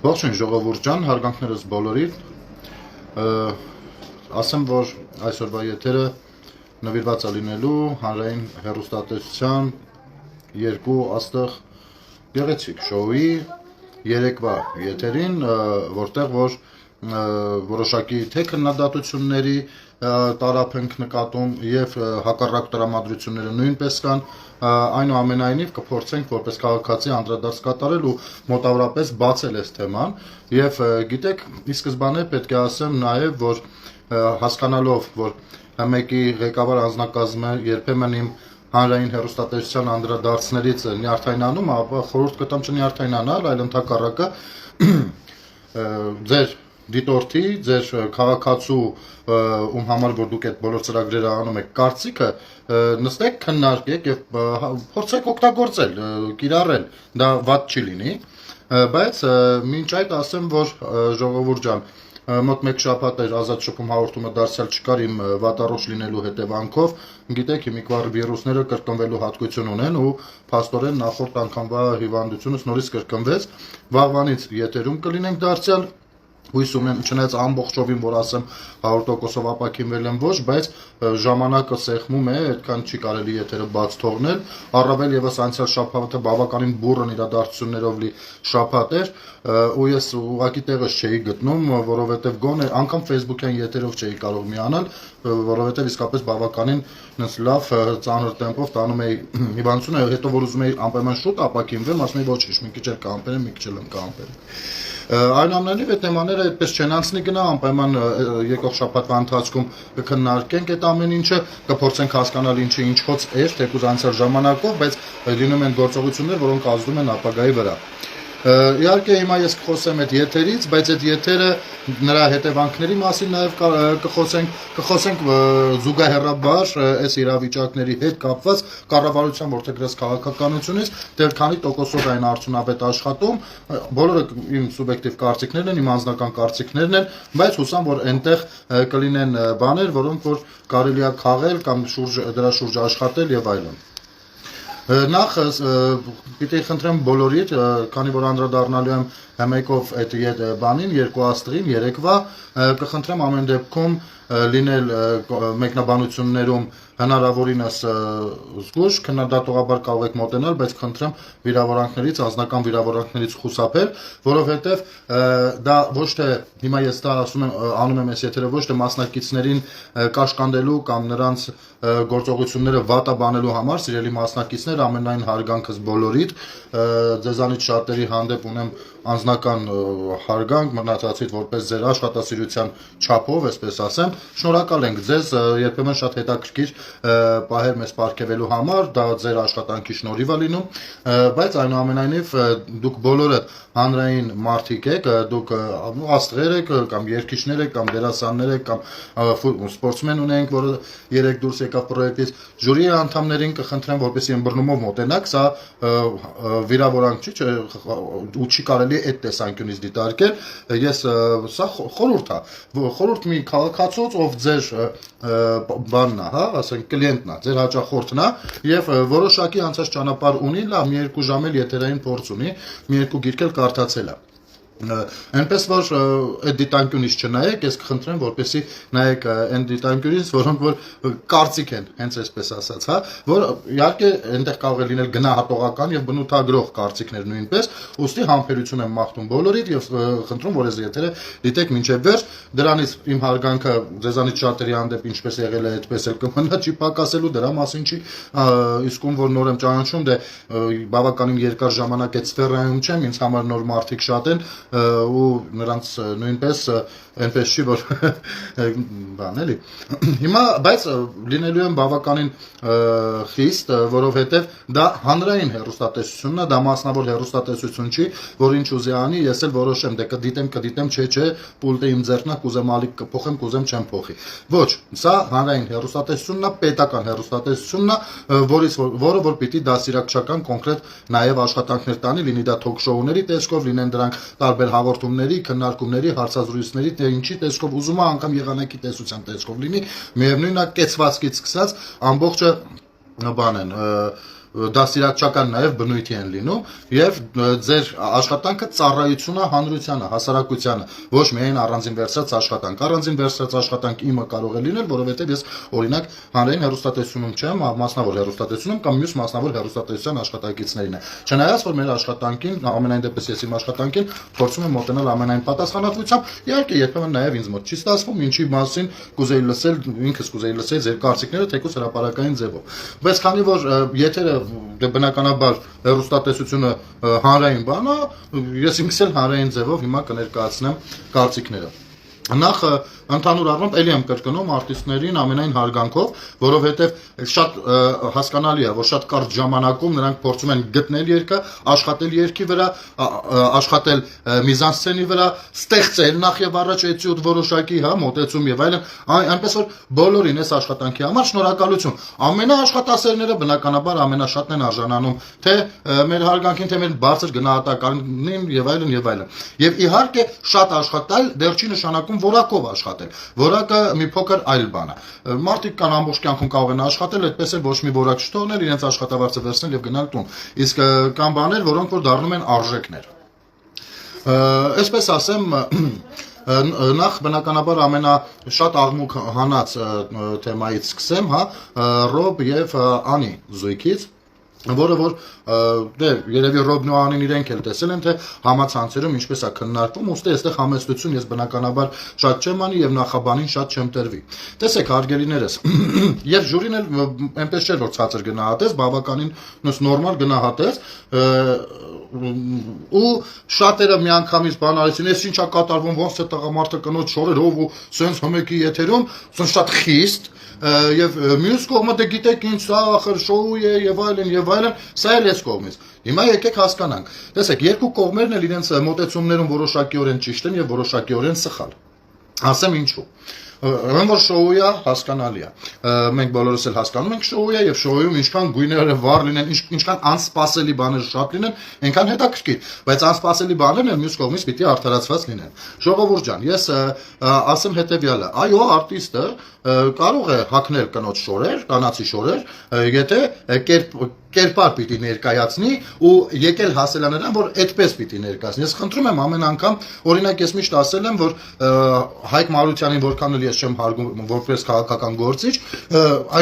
Ողջույն ժողովուրդ ջան, հարգանքներս բոլորին, ասեմ, որ այսօրվա եթերը նվիրված է լինելու հանրային հեռուստատեսության երկու աստղ գեղեցիկ շոուի երեկվա եթերին, որտեղ որ որոշակի թե քննադատությունների տարափ ենք նկատում եւ հակառակ տրամադրությունները նույնպես կան, այնուամենայնիվ կփորձենք որպես քաղաքացի անդրադարձ կատարել ու մոտավորապես բացել այս թեման եւ գիտեք, ի սկզբանե պետք է ասեմ նաեւ, որ հասկանալով, որ մեկի ղեկավար անձնակազմը երբեմն իմ հանրային հեռուստատեսության անդրադարձներից նյարդայնանում, ապա խորհուրդ կտամ չնյարդայնանալ, այլ ընդհակառակը ձեր դիտորդի, ձեր քաղաքացու, ում համար որ դուք այդ բոլոր ծրագրերը անում եք, կարծիքը նստեք, քննարկեք եւ փորձեք օգտագործել, կիրառել, դա վատ չի լինի, բայց մինչ այդ ասեմ, որ ժողովուրդ ջան, մոտ մեկ շաբաթ էր ազատ շփում հաղորդումը դարձյալ չկար իմ վատառողջ լինելու հետևանքով, գիտեք, հիմիկվար վիրուսները կրկնվելու հատկություն ունեն ու փաստորեն նախորդ անգամվա հիվանդությունս նորից կրկնվեց, վաղվանից եթերում կլինենք դարձյալ, հույս ունեմ, չնայած ամբողջովին, որ ասեմ 100%-ով ապաքինվել եմ ոչ, բայց ժամանակը սեղմում է, այդքան չի կարելի եթերը բաց թողնել, առավել եւս անցյալ շաբաթը բավականին բուռն իրադարձություններով լի շաբաթ էր, ու ես ուղղակի տեղս չէի գտնում, որովհետեւ գոնե անգամ Facebook-յան եթերով չէի կարող միանալ, որովհետեւ իսկապես բավականին լավ ծանր տեմպով տանում էի հիվանդությունը, հետո որ ուզում էի անպայման շուտ ապաքինվեմ, ասում էի ոչ, մի քիչ էլ կանպերեմ, մի քիչ էլ կանպերեմ։ Այնուամենայնիվ այդ թեմաները այդպես չեն անցնի գնա, անպայման եկող շաբաթվա ընթացքում կքննարկենք այդ ամեն ինչը, կփորձենք հասկանալ ինչը ինչոց էր, թեկուզ անցյալ ժամանակով, բայց լինում են գործողություններ, որոնք ազդում են ապագայի վրա։ Իհարկե հիմա ես կխոսեմ այդ եթերից, բայց այդ եթերը նրա հետևանքների մասին նաև կխոսենք զուգահեռաբար այս իրավիճակների հետ կապված կառավարության որդեգրած քաղաքականությունից, դեռ քանի տոկոսով այն արդյունավետ աշխատում, բոլորը իմ սուբյեկտիվ կարծիքներն են, իմ անձնական կարծիքներն են, բայց հուսամ, որ այնտեղ կլինեն բաներ, որոնք որ կարելի է քաղել կամ դրա շուրջ աշխատել եւ այլն։ Նախ պիտի խնդրեմ բոլորիդ, քանի որ անդրադառնալու եմ մեկով այդ բանին, երկու աստղին, երեկվա, կխնդրեմ ամեն դեպքում լինել մեկնաբանություններում հնարավորինս զգույշ, քննադատողաբար կարող եք մոտենալ, բայց խնդրեմ վիրավորանքներից, անձնական վիրավորանքներից խուսափել, որովհետև դա ոչ թե հիմա ես դա ասում եմ, անում եմ այս եթերը ոչ թե մասնակիցներին կաշկանդելու կամ նրանց գործողությունները վատաբանելու համար, սիրելի մասնակիցներ, ամենայն հարգանքս բոլորիդ, ձեզանից շատերի հանդեպ ունեմ անձնական հարգանք, մնացածից որպես ձեր աշխատասիրության չափով, այսպես ասեմ, շնորհակալ ենք ձեզ, երբեմն շատ հետաքրքիր պահեր մեզ պարգևելու համար, դա ձեր աշխատանքի շնորհիվ է լինում, բայց այնուամենայնիվ դուք բոլորը հանրային մարդիկ եք, դուք աստղեր եք, կամ երգիչներ եք, կամ դերասաններ եք, կամ սպորտսմեն ունենք, որը երեք դուրս եկավ պրոյեկտից, ժյուրիի անդամներին կխնդրեմ, որպեսզի ըմբռնումով մոտենաք, սա վիրավորանք չի, ու չի կարելի այդ տեսանկյունից դիտարկել, ես սա խորհուրդ է, խորհուրդ մի քաղաքացուց, ով ձեր բանն է, հա, ասենք կլիենտն է, ձեր հաճախորդն է, եւ որոշակի անցած ճանապարհ ունի, լավ, մի երկու ժամ էլ եթերային փորձ ունի, մի երկու գիրք էլ կարդացել է։ Այնպես որ այդ դիտանկյունից չնայեք, ես կխնդրեմ, որպեսզի նայեք այն դիտանկյունից, որոնք որ կարծիք են, հենց այսպես ասած, հա, որ իհարկե այնտեղ կարող է լինել գնահատողական եւ բնութագրող կարծիքներ նույնպես, ուստի համբերություն եմ մաղթում բոլորիդ եւ խնդրում, որ այս եթերը դիտեք մինչեւ վերջ, դրանից իմ հարգանքը ձեզանից շատերի հանդեպ ինչպես եղել է, այդպես էլ կմնա, չի պակասելու, դրա մասին չի, իսկ ում որ նոր եմ ճանաչում, դե բավականին երկար ժամանակ այդ սֆերայում չեմ, ինձ համար նոր մարդիկ շատ են ու նրանց նույնպես այնպես չի, որ բան էլի։ Հիմա, բայց լինելու եմ բավականին խիստ, որովհետև դա հանրային հեռուստատեսությունն է, դա մասնավոր հեռուստատեսություն չի, որ ինչ ուզի անի, ես էլ որոշեմ, դե կդիտեմ, չէ, պուլտը իմ ձեռքն է, կուզեմ ալիք կփոխեմ, կուզեմ չեմ փոխի։ Ոչ, սա հանրային հեռուստատեսությունն է, պետական հեռուստատեսությունն է, որը որ պիտի դասիրակչական կոնկրետ նաև աշխատանքներ տանի, լինի դա թոք-շոուների տեսքով, լինեն դրանք տարբեր հաղորդումների, քննարկումների, հարցազրույցների, թե ինչի տեսքով ուզում է, անգամ եղանակի տեսության տեսքով լինի, միևնույնն է կեցվածքից սկսած ամբողջը բան են դաստիարակչական նաև բնույթի են լինում եւ ձեր աշխատանքը ծառայությունը հանրությանը, հասարակությանը, ոչ միայն առանձին վերցրած աշխատանք։ Առանձին վերցրած աշխատանք իմը կարող է լինել, որովհետեւ ես օրինակ հանրային հեռուստատեսությունում չեմ, մասնավոր հեռուստատեսությունում կամ մյուս մասնավոր հեռուստատեսության աշխատակիցներին է։ Չնայած որ մեր աշխատանքին, ամենայն դեպս ես իմ աշխատանքին փորձում եմ մոտենալ ամենայն պատասխանատվությամբ, իհարկե երբեմն նաև ինձ մոտ չի ստացվում, ինչի մասին կուզեի լսել, ինքս կուզեի լսել ձեր կարծիքները թեկուզ հրապարակային ձևով։ Բայց քանի որ եթերը բնականաբար հեռուստատեսությունը հանրային բան է, ես ինքս էլ հանրային ձևով հիմա կներկայացնեմ կարծիքները։ Նախ ընդհանուր առմամբ էլի եմ կրկնում արտիստներին ամենայն հարգանքով, որովհետև շատ հասկանալի է, որ շատ կարճ ժամանակում նրանք փորձում են գտնել երգը, աշխատել երգի վրա, աշխատել միզանսցենի վրա, ստեղծել նախ եւ առաջ էտյուդ որոշակի, հա, մոտեցում եւ այլն, այնպես որ բոլորին այս աշխատանքի համար շնորհակալություն։ Ամենաաշխատասերները բնականաբար ամենաշատն են արժանանում, թե մեր հարգանքին, թե մեր բարձր գնահատականին եւ այլն եւ այլն։ Եվ իհարկե շատ աշխատալ դեռ չի նշանակում որակով աշխատել։ Որակը մի փոքր այլ բան է։ Մարդիկ կան ամբողջ կյանքում կարող են աշխատել, այդպես էլ ոչ մի որակ չթողնել, իրենց աշխատավարձը վերցնել եւ գնալ տուն։ Իսկ կան բաներ, որոնք որ դառնում են արժեքներ։ Այսպես ասեմ, նախ բնականաբար ամենաշատ աղմուկ հանած թեմայից սկսեմ, հա, Ռոբ եւ Անի զույգից, որը որ դե երևի Ռոբն ու Անին իրենք էլ տեսել են թե համացանցերում ինչպես է քննարկվում, ուստի այստեղ համեստություն ես բնականաբար շատ չեմ անի եւ նախաբանին շատ չեմ տրվի։ Տեսեք հարգելիներս, եւ ժյուրին էլ այնպես չէր որ ցածր գնահատեց, բավականին նորմալ գնահատեց, ու շատերը միանգամից բան արեցին, ես ինչա կատարվում, ոնց է տղամարդը կնոջ շորերով ու սենց հմեկի եթերում, սենց շատ խիստ եւ մյուս կողմը դե գիտեք ինչ սա ախր շոու է եւ այլն, սա էլ էս կողմից։ Հիմա եկեք հասկանանք։ Տեսեք, երկու կողմերն էլ իրենց մոտեցումներում որոշակիորեն ճիշտ են եւ որոշակիորեն սխալ։ Ասեմ ինչու։ Ուրեմն որ շոու է, հասկանալի է։ Մենք բոլորս էլ հասկանում ենք շոու է եւ շոուում ինչքան գույները վառ լինեն, ինչքան անսպասելի բաներ շատ լինեն, այնքան հետաքրքիր, բայց անսպասելի բաներն էլ մյուս կողմից պիտի արդարացված լինեն։ Ժողովուրդ ջան, ես ասեմ հետեւյալը, այո, արտիստը կարող է հագնել կնոջ շորեր, կանացի շորեր, եթե կերպար պիտի ներկայացնի ու եկել հասել նրան, որ այդպես պիտի ներկայացնի։ Ես խնդրում եմ ամեն անգամ, օրինակ ես միշտ ասել եմ, որ Հայկ Մարությանին որքան էլ ես չեմ հարգում որպես քաղաքական գործիչ,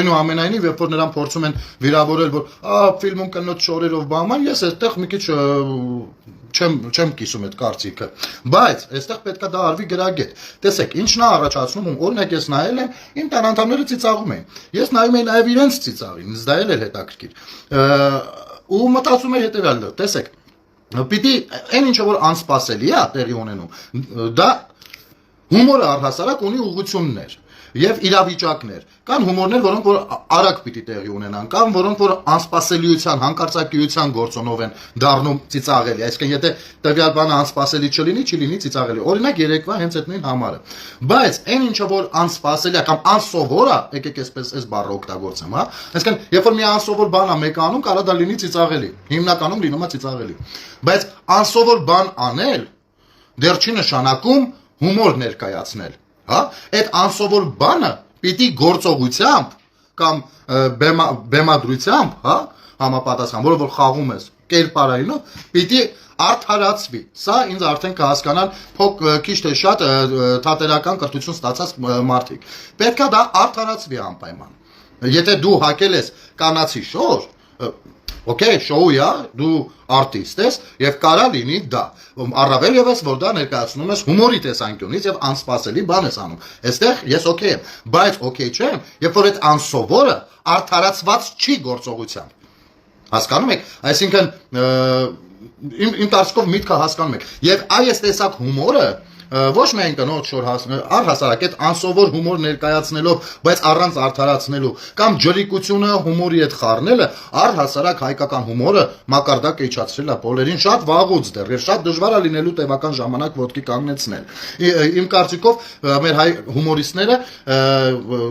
այնուամենայնիվ, երբ որ նրան փորձում են վիրավորել, որ ֆիլմում կնոջ շորերով բաման, ես այդտեղ մի քիչ չեմ կիսում այդ կարծիքը, բայց այստեղ պետք է դա արվի գրագետ։ Տեսեք, ինչն է առաջացնում, օրինակ ես նայել եմ, իմ տան անդամները ծիծաղում էին։ Ես նայում եի նաև իրենց ծիծաղին, ինձ դա էլ էր հետաքրքիր։ Ու մտածում եմ հետևյալը, տեսեք, պիտի այն ինչը որ անսպասելի է տեղի ունենում, դա հումորը առհասարակ ունի ուղղություններ եւ իրավիճակներ։ Կան հումորներ, որոնք որ արագ պիտի տեղի ունենան, կան որոնք որ անսպասելիության, հանկարծակիության գործոնով են դառնում ծիծաղելի։ Այսինքն եթե տվյալ բանը անսպասելի չլինի, չի լինի ծիծաղելի։ Օրինակ երեկվա հենց այդ նույն համարը։ Բայց այն ինչը որ անսպասելի է կամ անսովոր է, եկեք այսպես բառը օգտագործեմ, հա։ Այսինքն երբ որ մի անսովոր բան է մեկ անում, կարող դա լինի ծիծաղելի։ Հիմնականում լինում է ծիծաղելի։ Բայց անսովոր բան անել դեռ չի նշանակում հումոր ներկայացնել։ Հա, այդ անսովոր բանը պիտի գործողությամբ կամ բեմադրությամբ, հա, համապատասխան, որը որ խաղում ես կերպարայինով, պիտի արդարացվի։ Սա ինձ արդեն կհասկանան քիչ թե շատ թատերական կրթություն ստացած մարդիկ։ Պետք է դա արդարացվի անպայման։ Եթե դու հակել ես կանացի շոր, Okay, շոու է, դու արտիստ ես եւ կարա լինի դա։ Առավել եւս որ դա ներկայացնում ես հումորի տեսանկյունից եւ անսպասելի բան ես անում։ Այստեղ ես okay եմ, բայց okay չեմ, երբ որ այդ անսովորը արդարացված չի գործողությամբ։ Հասկանում եք, այսինքն իմ տարածքով միտքը հասկանում եք։ Եվ այս տեսակ հումորը ոչ միայն կնոջ շոր առհասարակ այդ անսովոր հումոր ներկայացնելով, բայց առանց արդարացնելու կամ ջրիկությունը հումորի հետ խառնելը առհասարակ հայկական հումորը մակարդակը իջացրել է բոլերին շատ վաղուց դեռ եւ շատ դժվար է լինելու տևական ժամանակ ոտքի կանգնեցնել։ Իմ կարծիքով մեր հայ հումորիստները,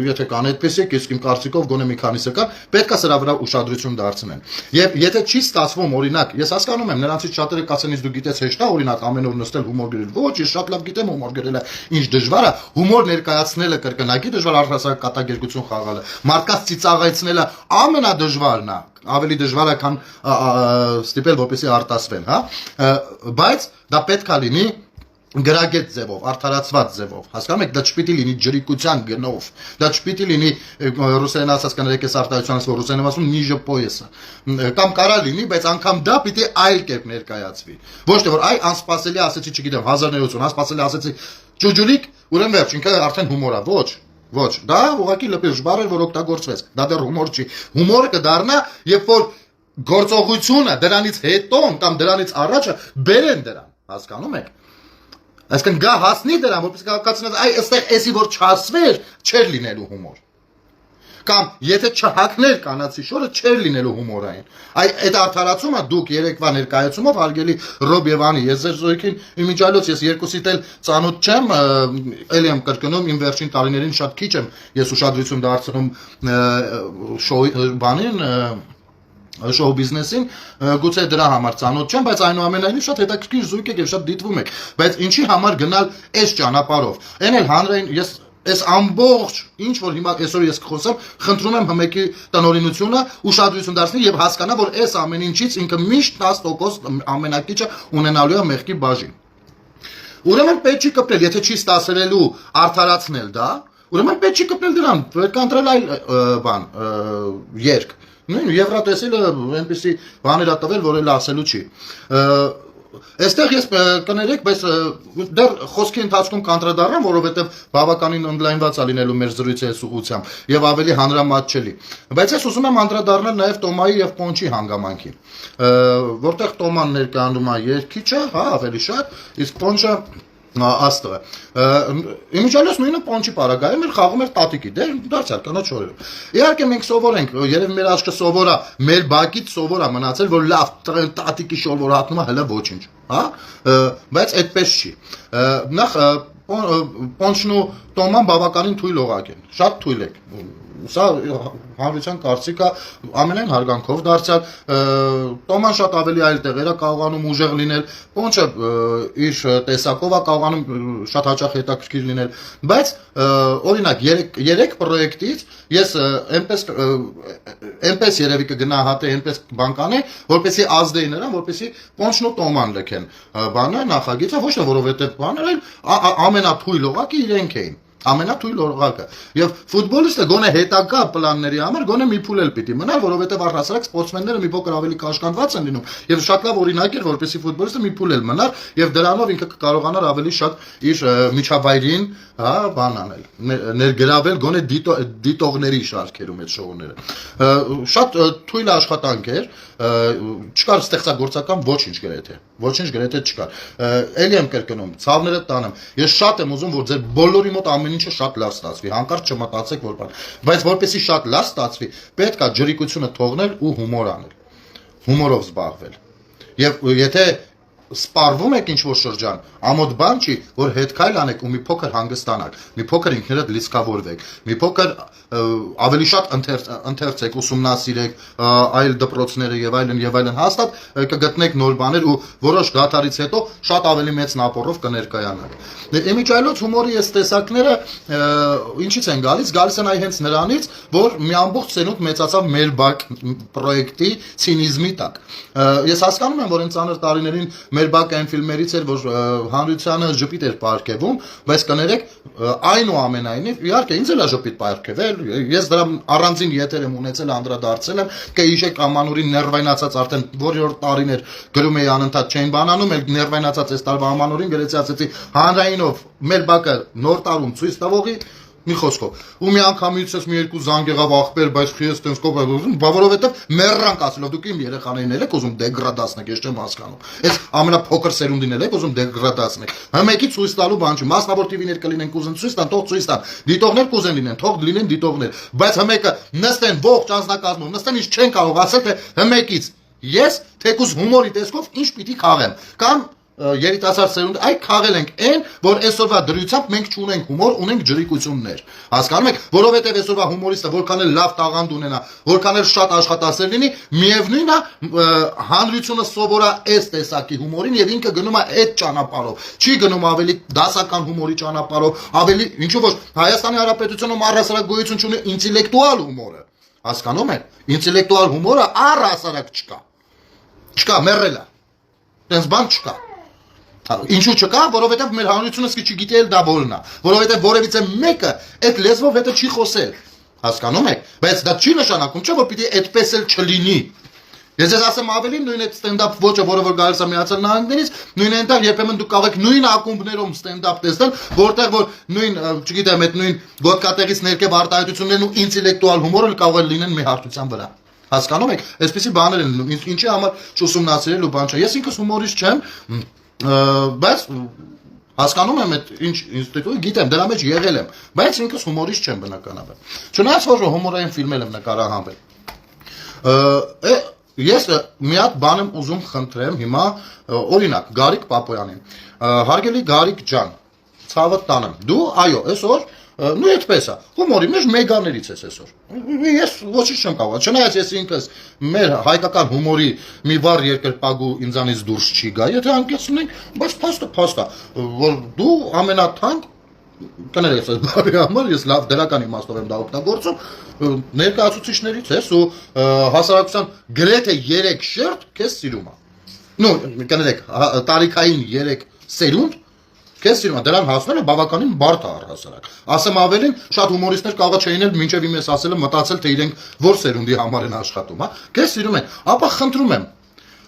եթե կան այդպեսիկ, իսկ իմ կարծիքով գոնե մի քանիսը կան, պետք է սրա վրա ուշադրություն դարձնեն։ Եվ եթե չի ստացվում, օրինակ, ես հասկանում եմ, նրանցից շատերը կասեն, դու գիտես հեշտ է, օրինակ ամեն օր նստել հումոր գրել։ Ոչ, ես շատ լավ գիտեմ հումոր գրելը ինչ դժվար է, հումոր ներկայացնելը կրկնակի դժվար, առհասարակ կատակերգություն խաղալը, մարդկանց ծիծաղեցնելը ամենադժվարն է, ավելի դժվար է, քան ստիպել, որպեսզի արտասվեն, հա, բայց դա պետք է լինի գրագետ ձևով, արդարացված ձևով, հասկանում եք, դա չպիտի լինի ջրիկության գնով, դա չպիտի լինի ռուսերեն ասած կներեք ես արտահայտությունից, որ ռուսերեն ասում նիժը պոեսը, կամ կարա լինի, բայց անգամ դա պիտի այլ կերպ ներկայացվի, ոչ թե որ այ անսպասելի ասեցի, չգիտեմ, 1980, անսպասելի ասեցի ջուջուլիկ, ուրեմն վերջ, ինքը արդեն հումոր է, ոչ, դա ուղղակի լպիժ բառ էր, որ օգտագործվեց, դա դեռ հումոր չի, հումորը կդառնա, երբ որ գործողությունը դրանից հետո կամ դրանից առաջը բերեն դրան, հասկանում եք։ Այսինքն գա հասնի դրան, որպես կասկածնած, այ այստեղ էսի որ չհասվեր, չէր լինելու հումոր։ Կամ եթե չհակներ կանացի շորը, չէր լինելու հումորային։ Այդ արդարացումը դուք երեկվա ներկայացումով հարգելի Ռոբ եւ Անի, ես ձեր զույգին իմիջիալոց ես երկուսիդ էլ ծանոթ չեմ, ելի եմ կրկնում, իմ վերջին տարիներին շատ քիչ եմ ես ուշադրություն դարձնում բանին շոու բիզնեսին, գուցե դրա համար ծանոթ չեմ, բայց այնուամենայնիվ շատ հետաքրքիր զույգ եք եւ շատ դիտվում եք, բայց ինչի համար գնալ այս ճանապարհով։ Այն էլ հանրային ես այս ամբողջ ինչ որ հիմա այսօր ես կխոսեմ, խնդրում եմ հմեկի տնօրինությունը ուշադրություն դարձնի եւ հասկանա, որ այս ամեն ինչից ինքը միշտ 10% ամենակիչը ունենալու է մեղքի բաժին։ Ուրեմն պետք չի կպնել, եթե չի ստացվելու արդարացնել դա, ուրեմն պետք չի կպնել դրան, պետք է ընտրել այլ բան, երկ։ Եվրատեսիլը այնպեսի բաներ ա տվել, որ էլ ասելու չի։ Այստեղ ես կներեք, բայց դեռ խոսքի ընթացքում կանդրադառնամ, որովհետև բավականին ընդլայնված է լինելու մեր զրույցի այս ուղղությամբ եւ ավելի հանրամատչելի։ Բայց ես ուզում եմ անդրադառնալ նաեւ Տոմայի եւ Պոնչի հանգամանքին, որտեղ Տոման ներկայանում է երգիչը, հա, ավելի շատ, իսկ Պոնչը աստղը։ Իմիջիալոց նույնը Պոնչի պարագայում էր խաղում էր տատիկի, դե դարձյալ կանաչ օրերով։ Իհարկե մենք սովորենք, երևի մեր աչքը սովորա, մեր բակից սովորա մնացել, որ լավ տատիկի շոր որ հատնում է, հələ ոչինչ, հա, բայց այդպես չի։ Նախ Պոնչն ու Տոման բավականին թույլ օղակ են, շատ թույլ եք։ Սա հանրության կարծիքա ամենայն հարգանքով դարձյալ Տոման շատ ավելի այլ տեղեր է կարողանում ուժեղ լինել, Պոնչը իր տեսակով է կարողանում շատ հաճախ հետաքրքիր լինել, բայց օրինակ երեք պրոյեկտից ես այնպես երևի կգնահատեի, այնպես բան կանեի, որպեսզի ազդեի նրան, որպեսզի Պոնչն ու Տոման լքեն բանը նախագիծը, ոչ թե որովհետև բաներ, այլ ամենաթույլ օղակը իրենք էին։ Ամենաթույլ օղակը եւ ֆուտբոլիստը գոնե հետագա պլանների համար գոնե մի փուլ էլ պիտի մնա, որովհետեւ առհասարակ սպորտսմենները մի փոքր ավելի կաշկանդված են լինում եւ շատ լավ օրինակ էր, որպեսզի ֆուտբոլիստը մի փուլ էլ մնար եւ դրանով ինքը կկարողանար ավելի շատ իր միջավայրին, հա, բան անել, ներգրավել գոնե դիտողների շարքերում այդ շոուները։ Շատ թույլ աշխատանք էր, չկար ստեղծագործական ոչինչ գրեթե չկար։ Էլի եմ կրկնում, ցավները տանեմ։ Ես շատ եմ ուզում, որ ձեր բոլորի մոտ ամեն ինչը շատ լավ ստացվի, հանկարծ չմտածեք որ բան, բայց որպեսզի շատ լավ ստացվի, պետք է ջրիկությունը թողնել ու հումոր անել, հումորով զբաղվել։ Եվ եթե սպառվում եք ինչ-որ շրջան, ամոթ բան չի, որ հետ քայլ անեք ու մի փոքր հանգստանաք, մի փոքր ինքներդ լիցքավորվեք, մի փոքր ավելի շատ ընթերցեք, ուսումնասիրեք այլ դպրոցները եւ այլն, հաստատ կգտնեք նոր բաներ ու որոշ դաթարից հետո շատ ավելի մեծ նապորով կներկայանաք։ Իմիջիալոց հումորի այս տեսակները ինչից են գալիս են այ հենց նրանից, որ մի ամբողջ սերունդ մեծացավ մեր բակ պրոյեկտի ցինիզմի տակ։ Ես հասկանում եմ, որ այն ծանր տարիներին մեր բակը այն ֆիլմերից էր, որ հանրությանը ժպիտ էր պարգևում, բայց կներեք, այնուամենայնիվ, իհարկե ինձ էլ է ժպիտ պարգևել, ես դրա առանձին եթեր եմ ունեցել, անդրադարձել եմ, կհիշեք Ամանորին ներվայնացած արդեն որյոր տարիներ գրում էի անընդհատ չէին բանանում, էլ ներվայնացած այս տարվա Ամանորին գրեցի ասեցի հանրայինով մեր բակը նոր տարում ցույց տվողի մի խոսքով։ Ու մի անգամից ես մի երկու զանգ եղավ ախպեր, բայց խիես տենց կոպ եմ, որովհետև մեռանք ասելով դուք իմ երեխաներին եք ուզում դեգրադացնեք, ես չեմ հասկանում։ Այս ամենափոքր սերունդին եք ուզում դեգրադացնեք։ Մեկի ցույց տալու բան չի, մասնավոր TV-ներ կլինեն կուզեն ցույց տան, թող ցույց տան։ Դիտողներ կուզեն լինեն, թող լինեն դիտողներ, բայց մեկը նստեն ողջ անձնակազմով, նստեն ինչ չեն կարող ասել թե մեկից ես թեկուզ հումորի տեսքով ինչ պիտի խաղեմ, կամ երիտասարդ սերունդ այ քաղել ենք այն, որ այսօրվա դրությամբ մենք չունենք հումոր, ունենք ջրիկություններ։ Հասկանում եք, որովհետև այսօրվա հումորիստը որքան էլ լավ տաղանդ ունենա, որքան էլ շատ աշխատասեր լինի, միևնույնն է հանրությունը սովորա այս տեսակի հումորին եւ ինքը գնում է այդ ճանապարհով։ Չի գնում ավելի դասական հումորի ճանապարհով, ավելի ինչու ոչ Հայաստանի Հանրապետությունում առհասարակ գոյություն ունի ինտելեկտուալ հումորը։ Հասկանում եք, ինտելեկտուալ հումորը առհասարակ չկա։ Չկա, մեռել է։ Տենց բան չկա։ Ինչու չկա, որովհետև մեր հանրությունը սկի չգիտի էլ դա որն է, որովհետև որևիցե մեկը այդ լեզվով հետը չի խոսել։ Հասկանում եք, բայց դա չի նշանակում, չէ՞ որ պիտի այդպես էլ չլինի։ Ես ես ասեմ ավելի նույն այդ ստենդափ ոճը, որը որ գալիս է Միացյալ Նահանգներից, նույն այնտեղ երբեմն դուք կարող եք նույն ակումբներում ստենդափ տեսնել, որտեղ որ նույն, չգիտեմ, այդ նույն գոտկատեղից ներքև արտահայտություններն ու ինտելեկտուալ հումորը կարող է լինեն մեր հարթության վրա։ Հասկանում եք, այսպեսի բաներ են լինում, ինչի համար չուսումնասիրել ու բան չէ։ Ես ինքս հումորիստ չեմ, բայց հասկանում եմ այդ ինչ ինստիտուտը, գիտեմ, դրա մեջ եղել եմ, բայց ինքս հումորիստ չեմ բնականաբար։ Չնայած որ հումորային ֆիլմեր եմ նկարահանվել։ Ես մի հատ բան եմ ուզում խնդրեմ հիմա, օրինակ, Գարիկ Պապոյանին։ Հարգելի Գարիկ ջան, ցավը տանեմ։ Դու, այո, այսօր նույն այդպես է։ Հումորի մեջ մեգաներից ես այսօր։ Ես ոչինչ չեմ կարող։ Չնայած ես ինքս մեր հայկական հումորի մի վառ երկրպագու ինձանից դուրս չի գա, եթե անկեցնենք, բայց փաստը, որ դու ամենաթանկ կներեք այս բարի համար ես լավ դրական իմաստով եմ դա օգտագործում ներկայացուցիչներից ես ու հասարակության գրեթե 3 շերտ քեզ սիրում է։ Նո, կներեք տարիքային 3 սերունդ քեզ սիրում է, դրան հասնելը բավականին բարդ է առհասարակ։ Ասեմ ավելին, շատ հումորիստներ կարող չէին էլ մինչև իմ ես ասելը մտածել թե իրենք որ սերունդի համար են աշխատում, հա։ Քեզ սիրում են, ապա խնդրում եմ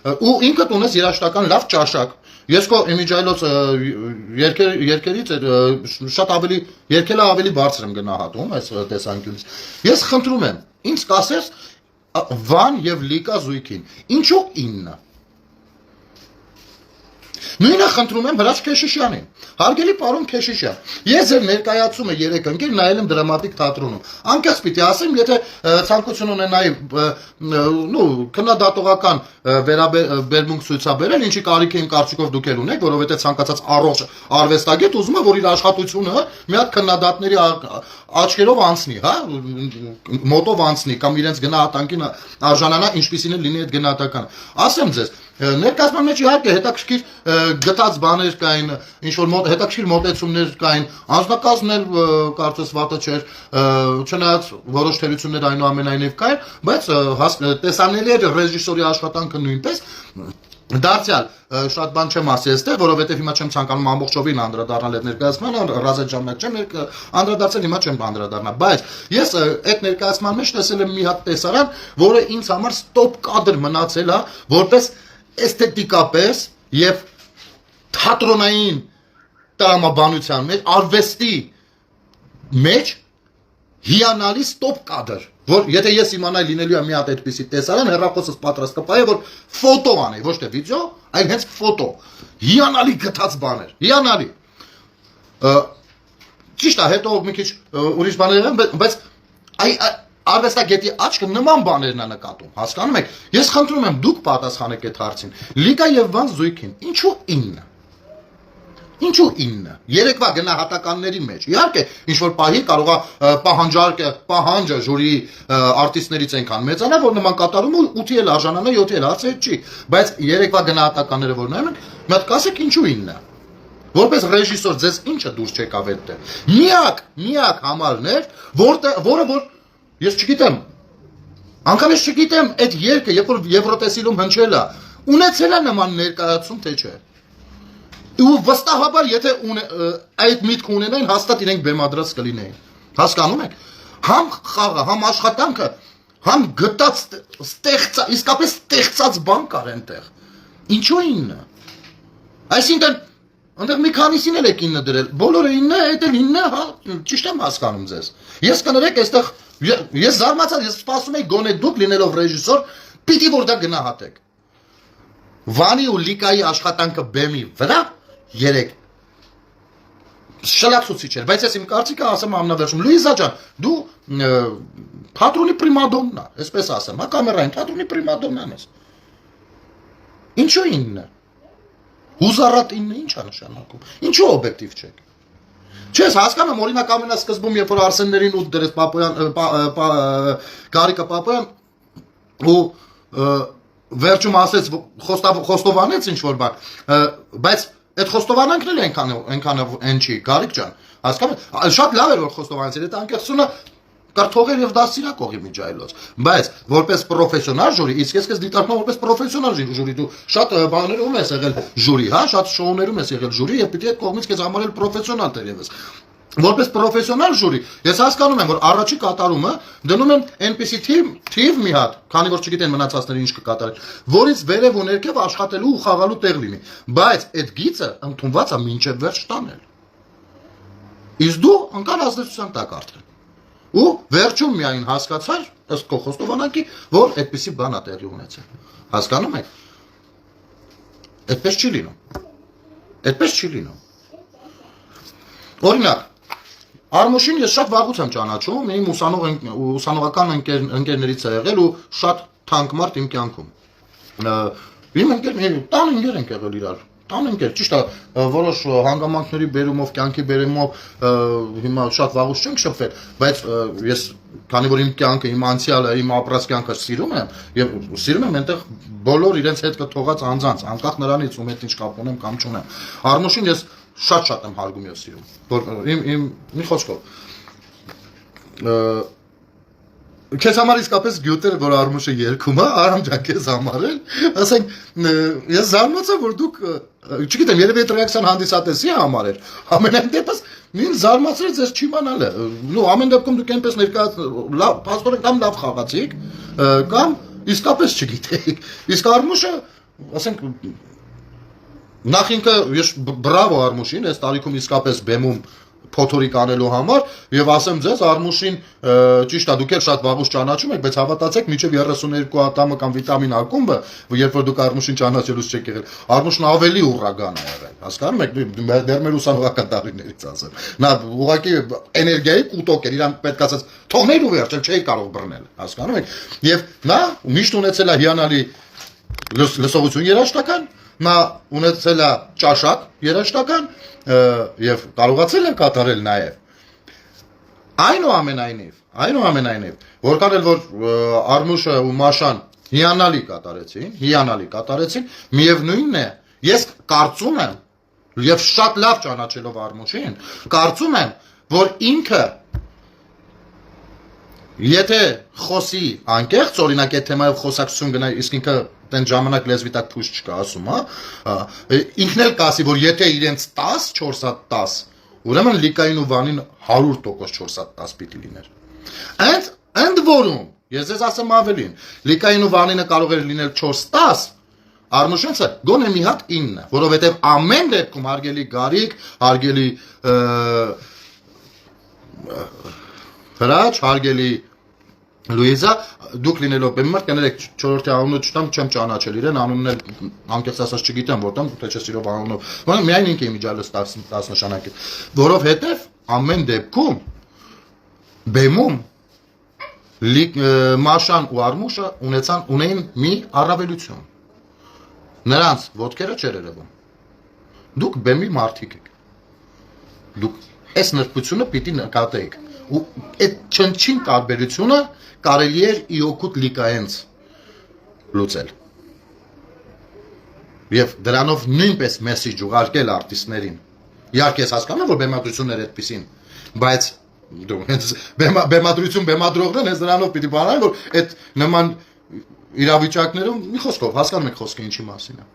ու ինքդ ունես երաժշտական լավ ճաշակ։ Ես քո իմիջայլոց երկերից շատ ավելի երկելը ավելի բարձր եմ գնահատում այս տեսանկյունից։ Ես խնդրում եմ, ինձ կասես Վան եւ Լիկա զույգին, ինչու 9։ Նույնը խնդրում եմ Հրաչ Քեշիշյանին։ Հարգելի պարոն Քեշիշյան, ես ձեր ներկայացումը 3 ընկեր նայել եմ դրամատիկ թատրոնում։ Անկեղծ պիտի ասեմ, եթե ցանկություն ունենայի քննադատողական վերաբերմունք ցույցաբերել, ինչի կարիք են կարծիքով դուք էլ ունեք, որովհետև ցանկացած առողջ արվեստագետ ուզում է, որ իր աշխատությունը մի հատ քննադատների աչքերով անցնի, հա, մոտով անցնի կամ իրենց գնահատանքին արժանանա, ինչպիսին է լինի այդ գնահատականը։ Ասեմ ձեզ, ներկայացման մեջ իհարկե հետաքրքիր գտած բաներ կային, ինչ որ հետաքրքիր մոտեցումներ կային, անձնակազմն էլ կարծես վատը չէր, չնայած որոշ թերություններ այնուամենայնիվ կային, բայց տեսանելի էր ռեժիսորի աշխատանքը նույնպես։ Դարձյալ շատ բան չեմ ասի այստեղ, որովհետև հիմա չեմ ցանկանում ամբողջովին անդրադառնալ այդ ներկայացմանը, ռազետ ժամանակ չեմ անդրադարձել, հիմա չեմ անդրադառնա, բայց ես այդ ներկայացման մեջ տեսել եմ մի հատ տեսարան, որը ինձ համար ստոպ կադր մնացել է, որպես էսթետիկապես եւ թատրոնային տրամաբանության մեջ, արվեստի մեջ հիանալի ստոպ կադր, որ եթե ես իմանայի լինելու է մի հատ այդպիսի տեսարան, հեռախոսս պատրաստ կպահի, որ ֆոտո անեի, ոչ թե վիդեո, այլ հենց ֆոտո։ Հիանալի գտած բաներ, հիանալի։ Ճիշտ է, հետո մի քիչ ուրիշ բաներ են, բայց արվեստագետի աչքը նման բաներն է նկատում, հասկանում եք։ Ես խնդրում եմ դուք պատասխանեք այդ հարցին։ Լիկա եւ Վան զույգին, ինչու 9։ Ինչու 9։ Երեկվա գնահատականների մեջ։ Իհարկե, ինչ որ պահի կարող է պահանջը ժյուրիի արտիստներից այնքան մեծանա, որ նման կատարումը 8-ի էլ արժանանա, 7-ի էլ հարցը չի։ Բայց երեկվա գնահատականները որ նայում են, մի հատ կասեք ինչու 9։ Որպես ռեժիսոր ձեզ ինչը դուրս չեկավ այդտեղ։ Միակ համարն էր, որը որ ես չգիտեմ, անգամ ես չգիտեմ այդ երգը, երբ որ Եվրոտեսիլում հնչել է, ունեցել է նման ներկայացում թե չէ։ Ու վստահաբար եթե այդ միտքը ունենային, հաստատ իրենք բեմադրած կլինեին։ Հասկանում եք։ Համ խաղը, համ աշխատանքը, համ գտած իսկապես ստեղծած բան կար այնտեղ։ Ինչու 9։ Այսինքն այնտեղ մի քանիսին էլ եք 9 դրել, բոլորը 9, այդ էլ 9, հա, ճիշտ եմ հասկանում ձեզ։ Ես կներեք այստեղ, ես զարմացա, ես սպասում եի գոնե դուք լինելով ռեժիսոր, պիտի որ դա գնահատեք։ Վանի ու Լիկայի աշխատանքը բեմի վրա 3 շլացուցիչ էր, բայց ես իմ կարծիքը ասեմ ամենավերջում, Լուիզա ջան, դու թատրոնի պրիմադոննա, այսպես ասեմ, հա կամերային թատրոնի պրիմադոննան ես։ Ինչու 9։ Հուզառատինը ի՞նչ է նշանակում։ Ինչու օբյեկտիվ չեք։ Չես հասկանում, օրինակ ամենասկզբում, երբ որ Արսեններին ու դրես Գարիկը Պապոյան ու վերջում ասեց խոստովանեց ինչ որ բան, բայց այդ խոստովանանքն էլ այնքան չի, Գարիկ ջան, հասկանում, շատ լավ էր որ խոստովանեցին, այդ անկեղծությունը Կարթողեր եւ դասիրակողի միջայլոց, բայց որպես պրոֆեսիոնալ ժյուրի, իսկ ես դիտարկում որպես պրոֆեսիոնալ ժյուրի, դու շատ բաներում ես եղել ժյուրի, հա, շատ շոուներում ես եղել ժյուրի եւ պիտի այդ կողմից քեզ համարել պրոֆեսիոնալ դերևս։ Որպես պրոֆեսիոնալ ժյուրի, ես հասկանում եմ, որ առաջի կատարումը դնում են այնպիսի թիվ մի հատ, քանի որ չգիտեն մնացածները ինչ կկատարեն, որից վերև ու ներքև աշխատելու ու խաղալու տեղ լինի, բայց այդ գիծը ընդունված է մինչև վերջ տանել։ Իսկ դու անկար ազդեցության տակ արդեն։ Ու վերջում միայն հասկացար, ըստ քո խոստովանակի, որ այդպիսի բան է տեղի ունեցել։ Հասկանում եք։ Այդպես չի լինում։ Այդպես չի լինում։ Օրինակ, Արմուշին ես շատ վաղուց եմ ճանաչում, իմ ուսանողական ընկերներից է եղել ու շատ թանկ մարդ իմ կյանքում։ Իմ տան ընկեր ենք եղել իրար։ Տան ընկեր, ճիշտ է, որոշ հանգամանքների բերումով, կյանքի բերումով հիմա շատ վաղուց չենք շփվել, բայց ես քանի որ իմ կյանքը, իմ անցյալը, իմ ապրած կյանքը սիրում եմ եւ սիրում եմ այնտեղ բոլոր իրենց հետ կթողած անձանց, անկախ նրանից ում հետ ինչ կապ ունեմ կամ չունեմ։ Արմուշին ես շատ եմ հարգում եւ սիրում, որ իմ մի խոսքով Քեզ համար իսկապես գյուտեր, որ Արմուշը երգում է, Արամ ջան, քեզ համար էլ, ասենք, ես զարմացա, որ դուք, չգիտեմ, երևի այդ ռեակցիան հանդիսատեսի համար էր, ամենայն դեպս մին զարմացրեց ես չիմանալը, նու ամեն դեպքում դուք այնպես ներկայացնում, փաստորեն կամ լավ խաղացիք, կամ իսկապես չգիտեիք, իսկ Արմուշը, ասենք, նախ ինքը, ես բրավո Արմուշին, այս տարիքում իսկապես բեմում փոթորիկ անելու համար եւ ասեմ ձեզ Արմուշին ճիշտ է դուք էլ շատ վաղուց ճանաչում եք բայց հավատացեք մինչեւ 32 ատամը կամ վիտամին ակումբը երբ որ դուք Արմուշին ճանաչելուց չեք եղել Արմուշն ավելի ուրագան է եղել հասկանում եք դեռ մեր ուսանողական տարիներից ասեմ նա ուղղակի էներգիայի կուտոկ էր իրան պետք ասած թողներ ու վերջ չէի կարող բռնել հասկանում եք եւ նա միշտ ունեցել է հիանալի լսողություն երաժշտական նա ունեցել է ճաշակ երաժշտական եւ կարողացել են կատարել նաեւ այնուամենայնիվ որքան էլ որ Արմուշը ու Մաշան հիանալի կատարեցին միևնույնն է ես կարծում եմ եւ շատ լավ ճանաչելով Արմուշին կարծում եմ որ ինքը եթե խոսի անկեղծ օրինակ այդ թեմայով խոսակցություն գնա իսկ ինքը Տեն ժամանակ լեզվի տակ փուշ չկա ասում, հա, ինքն էլ կասի, որ եթե իրենց 10, 4-10, ուրեմն Լիկային ու Վանին 100% 4-10 պիտի լիներ։ Ընդ որում, ես ձեզ ասեմ ավելին, Լիկային ու Վանինը կարող էր լինել 4-10, Արմուշենցը գոնե մի հատ 9, որովհետև ամեն դեպքում հարգելի Գարիկ, հարգելի Հրաչ, հարգելի Լուիզա, դուք լինելով բեմմարդ կներեք 4-րդ անունը չտամ չեմ ճանաչել իրեն, անունն էլ անկեղծ ասած չգիտեմ որտեղ, թե չէ սիրով անունով։ Որոնք միայն ինքը իմիջալս 10 նշանակի, որովհետև ամեն դեպքում բեմում Մաշան ու Արմուշը ունեին մի առավելություն։ Նրանց ոտքերը չէր երևում։ Դուք բեմի մարդիկ եք։ Դուք այս նրբությունը պիտի նկատեիք։ Ու այդ չնչին տարբերությունը կարելի էր իօգուտ Լիկայենց լուծել։ Եվ դրանով նույնպես մեսիջ ուղարկել արտիստներին։ Իհարկե ես հասկանում եմ, որ բեմադրությունն էր այդպեսին, բայց բեմադրողներն հենց դրանով պիտի բանան, որ այդ նման իրավիճակներում մի խոսքով հասկանում եք խոսքը ինչի մասին է։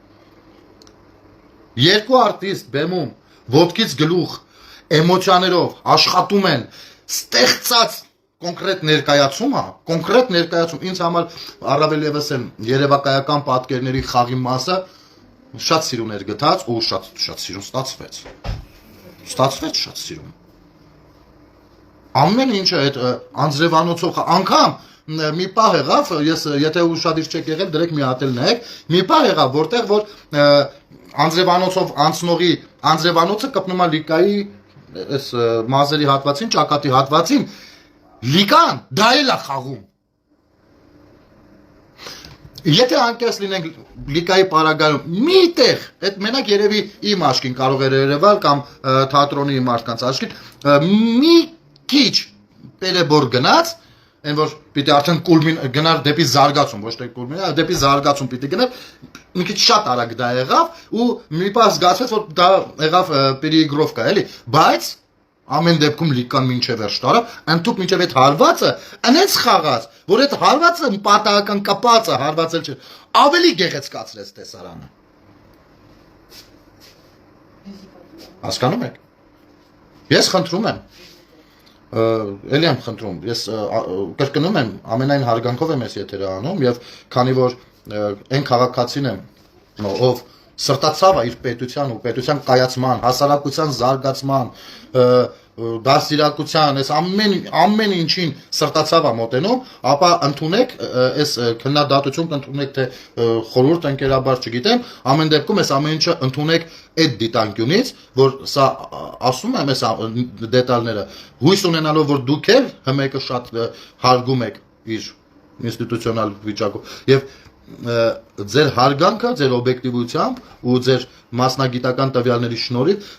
Երկու արտիստ բեմում ոտքից գլուխ էմոցիաներով աշխատում են ստեղծած կոնկրետ ներկայացում ինձ համար առավել եւս են երևակայական պատկերների խաղի մասը շատ սիրուն էր գտած ու շատ սիրուն ստացվեց շատ սիրուն ամեն ինչը այդ անձրևանոցով անգամ մի պահ եղավ ես եթե ուշադիր չեք եղել դրեք մի հատ էլ նայեք մի պահ եղավ որտեղ որ անձրևանոցով անցնողի անձրևանոցը կպնում է Լիկայի այս մազերի հատվածին ճակատի հատվածին Լիկան դա էլ է խաղում Եթե անկես լինենք լիկայի պարագայում միտեղ, այդ մենակ երևի իմ աչքին կարող է երևալ կամ թատրոնի մարդկանց աչքին, մի քիչ պերեբոր գնաց, այն որ պիտի արդեն կուլմին գնար դեպի զարգացում, ոչ թե կուլմին, այլ դեպի զարգացում պիտի գնար, մի քիչ շատ արագ դա եղավ ու մի պահ զգացվեց որ դա եղավ պերիգրովկա, էլի, բայց ամեն դեպքում լիկան մինչև վերջ տարավ, ընդհանուր մինչև այդ հարվածը, այնց խաղաց, որ այդ հարվածը պատահական կպածը հարվածել չէ, ավելի գեղեցկացրեց տեսարանը։ Հասկանում եք։ Ես խնդրում եմ, էլի եմ խնդրում, ես կրկնում եմ, ամենայն հարգանքով եմ ես եթերը անում եւ քանի որ այն քաղաքացին եմ, ով սրտացավ է իր պետության ու պետության կայացման, հասարակության զարգացման, դաստիարակության, այս ամեն ինչին սրտացավ է մոտենում, ապա ընդունեք այս քննադատություն կընդունեք թե խորհուրդ ընկերաբար չգիտեմ, ամեն դեպքում այս ամեն ինչը ընդունեք այդ դիտանկյունից, որ սա ասում եմ այս դետալները, հույս ունենալով որ դուք էլ հմեկը շատ հարգում եք իր ինստիտուցիոնալ վիճակով եւ ձեր հարգանքը, ձեր օբյեկտիվությամբ ու ձեր մասնագիտական տվյալների շնորհիվ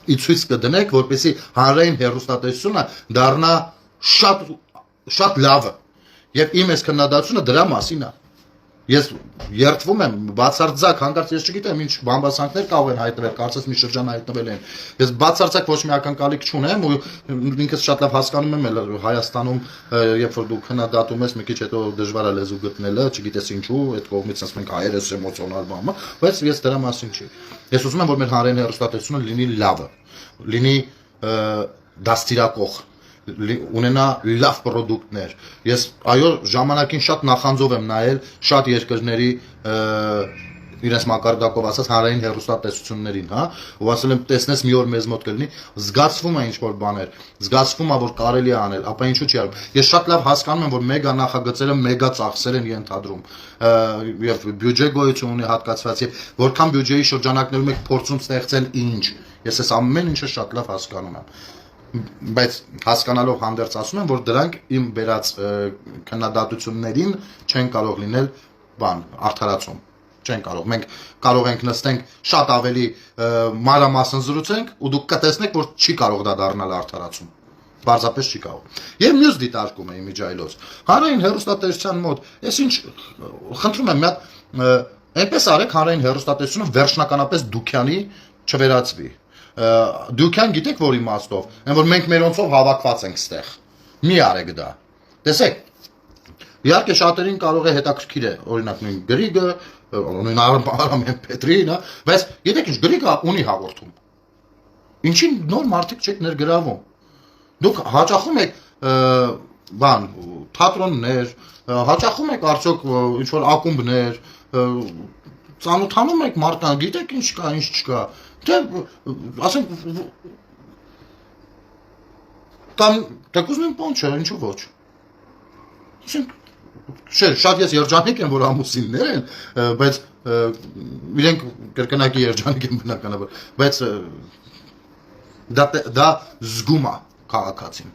ցույց կդնեք, որպեսզի հանրային հեռուստատեսությունը դառնա շատ լավը։ Եվ իմ այս քննադատությունը դրա մասին է։ Ես երդվում եմ, բացարձակ, հանկարծ ես չգիտեմ ինչ բամբասանքներ կարող են հայտնվել, կարծես մի շրջան հայտնվել են։ Ես բացարձակ ոչ մի ակնկալիք չունեմ ու ինքս շատ լավ հասկանում եմ Հայաստանում, երբ որ դու քննադատում ես, մի քիչ հետո դժվար է լեզու գտնելը, չգիտես ինչու, այդ կողմից ասենք մենք հայերս էմոցիոնալ բան, բայց ես դրա մասին չի։ Ես ուզում եմ, որ մեր հանրային հեռուստատեսությունը լինի լավը, լինի դաստիարակող, ունենա լավ պրոդուկտներ։ Ես այո ժամանակին շատ նախանձով եմ նայել շատ երկրների իրենց մակարդակով ասած հանրային հեռուստատեսություններին, հա, ու ասել եմ տեսնես մի օր մեզ մոտ կլինի, զգացվում է ինչ որ բաներ, զգացվում է որ կարելի է անել, ապա ինչու՞ չի արվում։ Ես շատ լավ հասկանում եմ որ մեգա նախագծերը մեգա ծախսեր են ենթադրում եւ բյուջե գոյություն ունի հատկացված եւ որքան բյուջեի շրջանակներում եք փորձում ստեղծել ինչ։ Ես այս ամեն ինչը շատ լավ հասկանում եմ։ Բայց հասկանալով հանդերձ ասում եմ, որ դրանք իմ վերած քննադատություններին չեն կարող լինել բան, արդարացում, չեն կարող։ Մենք կարող ենք նստենք շատ ավելի մանրամասն զրուցենք ու դուք կտեսնեք, որ չի կարող դա դառնալ արդարացում։ Պարզապես չի կարող։ Եվ մյուս դիտարկում է իմիջայլոց։ Հանրային հեռուստատեսության մոտ, ես ինչ խնդրում եմ, մի հատ այնպես արեք հանրային հեռուստատեսությունը վերջնականապես Դուքյանի չվերածվի։ Դուքյան գիտեք որ իմաստով, այն որ մենք մերոնցով հավաքված ենք ստեղ։ Մի արեք դա։ Տեսեք։ Իհարկե շատերին կարող է հետաքրքիր է, օրինակ նույն Գրիգը, նույն Արամեն Պետրին, հա, բայց գիտեք ինչ Գրիգը ունի հաղորդում։ Ինչին նոր մարդիկ չեք ներգրավում։ Դուք հաճախում եք բան, թատրոններ, հաճախում եք արդյոք ինչ որ ակումբներ, ծանոթանում եք մարդկանց, գիտեք ինչ կա, ինչ չկա։ Թե ասենք կամ դեկուզնին բան չէ, ինչու ոչ։ Ասենք շատ ես երջանիկ եմ որ ամուսիններ են, բայց իրենք կրկնակի երջանիկ են բնականաբար, բայց դա զգում է քաղաքացին։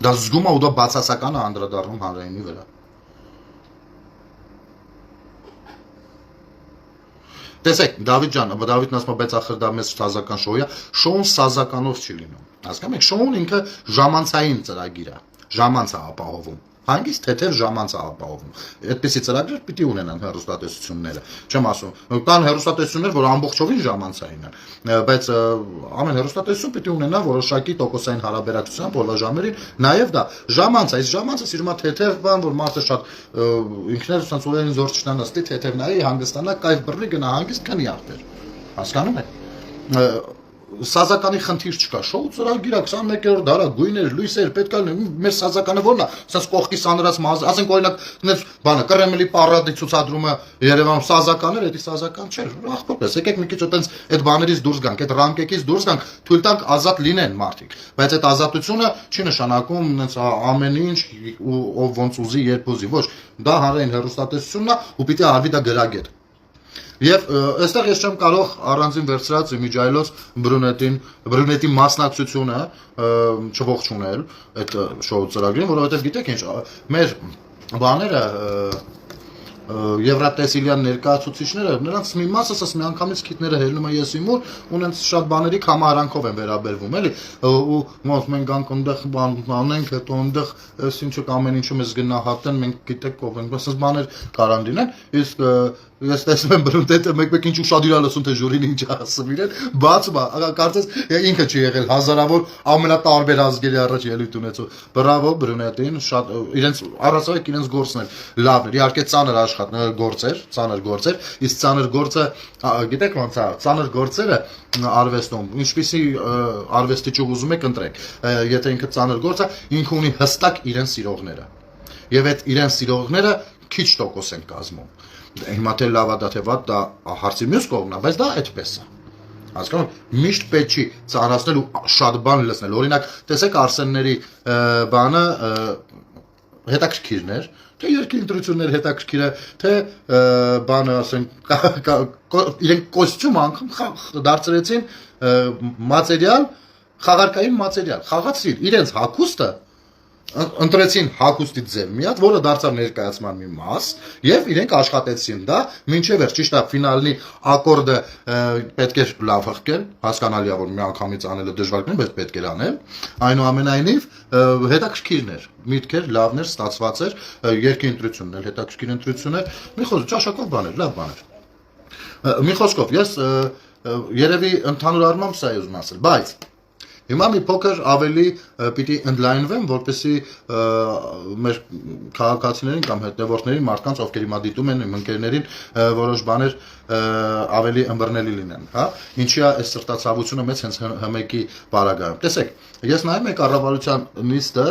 Դա զգում է ու դա բացասական է անդրադառնում հանրայինի վրա։ Տեսեք, Դավիթ ջան, Դավիթն ասում է, բայց ախր դա մեծ սազական շոու է, շոուն սազականով չի լինում։ Հասկանում եք, շոուն ինքը ժամանցային ծրագիր է, ժամանց է ապահովում։ Հանգիստ թեթև ժամանց է ապահովում։ Այդպիսի ծրագրեր պիտի ունենան հեռուստատեսությունները։ Չեմ ասում, կան հեռուստատեսություններ, որ ամբողջովին ժամանցային են, բայց ամեն հեռուստատեսություն պիտի ունենա որոշակի տոկոսային հարաբերակցությամբ բոլաժամերին, նաև դա ժամանց է, այս ժամանցը սիրում է թեթև բան, որ մարդը շատ ինքներ ցած ուղերին զոր չնանստի, թեթև նայի, հանգստանա, կայֆ բռնի գնա հանգիստ քնի ախպեր։ Հասկանում եք։ Սազականի խնդիր չկա, շոու ծրագիր է 21-րդ դարա, գույներ, լույսեր, պետք է մեր սազականը որն է, ասես կողքի սանրած մազը, ասենք օրինակ բանը Կրեմլի պարադի ցուցադրումը Երևանում սազականներ, դա սազական չէ, ախպերս, եկեք մի քիչ այտենց այդ բաներից դուրս գանք, այդ ռամկեկից դուրս գանք, թույլ տանք ազատ լինեն մարդիկ, բայց այդ ազատությունը չի նշանակում այնց ամեն ինչ ու ով ոնց ուզի, երբ ուզի, ոչ, դա հանրային հեռուստատեսությունն է ու պիտի արվի դա գրագետ։ Եվ այստեղ ես չեմ կարող առանձին վերցրած իմիջայլոց Բրունետի մասնակցությունը չողջունել այդ շոու ծրագրին, որովհետև գիտեք ինչ, մեր բաները Եվրատեսիլյան ներկայացուցիչները նրանց մի մասը ասես մի անգամից քիթները հելնում է եսի մոր ունենց շատ բաների կամարանքով են վերաբերվում էլի ու ոնց մենք անք այնտեղ բան անենք հետո այնտեղ այս ինչը ամեն ինչում էս գնահատեն մենք գիտեք ով ենք ասես բաներ կարան լինեն իսկ ես տեսնում եմ բրուտետը մեկ-մեկ ինչ ուշադիր լսում թե ժյուրին ինչ ասում իրեն բացում կարծես ինքը չի եղել հազարավոր ամենատարբեր ազգերի առաջ ելույթ ունեցող բրավո բրունետին շատ իրենց առասարակ իրենց գործն էր լավն էր իհարկե ծանր ծանր գործեր իսկ ծանր գործը գիտեք ոնց է ծանր գործերը արվեստում ինչպիսի արվեստի ճյուղ ուզում եք ընտրեք եթե ինքը ծանր գործ է ինքը ունի հստակ իրեն սիրողները եւ այդ իրեն սիրողները քիչ տոկոս են կազմում հիմա թե լավ է դա թե վատ դա հարցի մյուս կողմն է բայց դա այդպես է հասկանում միշտ պետք չի ծանրացնել ու շատ բան լսնել օրինակ տեսեք Արսենների բանը հետաքրքիրներ թե երկի ընտրություններ հետաքրքիր է թե բանը ասենք իրենք կոստյում անգամ դարձրեցին մատերիալ խաղարկային մատերիալ խաղացրին իրենց հագուստը ընտրեցին հագուստի ձև մի հատ, որը դարձավ ներկայացման մի մաս, եւ իրենք աշխատեցին դա, մինչեւ վերջ ճիշտ է ֆինալնի ակորդը պետք է լավ հղկել, հասկանալի է որ մի անգամից անելը դժվար կլինի, բայց պետք է անել։ Այնուամենայնիվ հետաքրքիրներ, միտքեր, լավներ, ստացված էր, երկի ընտրությունն էլ հետաքրքիր ընտրություն էր, մի խոսք ճաշակով բաներ, լավ բաներ։ Մի խոսքով ես երևի ընդհանուր առմամբ սա եմ ասել, բայց Հիմա մի փոքր ավելի պիտի ընդլայնվեմ, որպեսզի մեր քաղաքացիներին կամ հետևորդներին, մարդկանց, ովքեր հիմա դիտում են իմ ընկերներին, որոշ բաներ ավելի ըմբռնելի լինեն, հա։ Ինչի է այս սրտացավությունը մեծ հենց հմեկի պարագայում։ Տեսեք, ես նայում եմ կառավարության նիստը,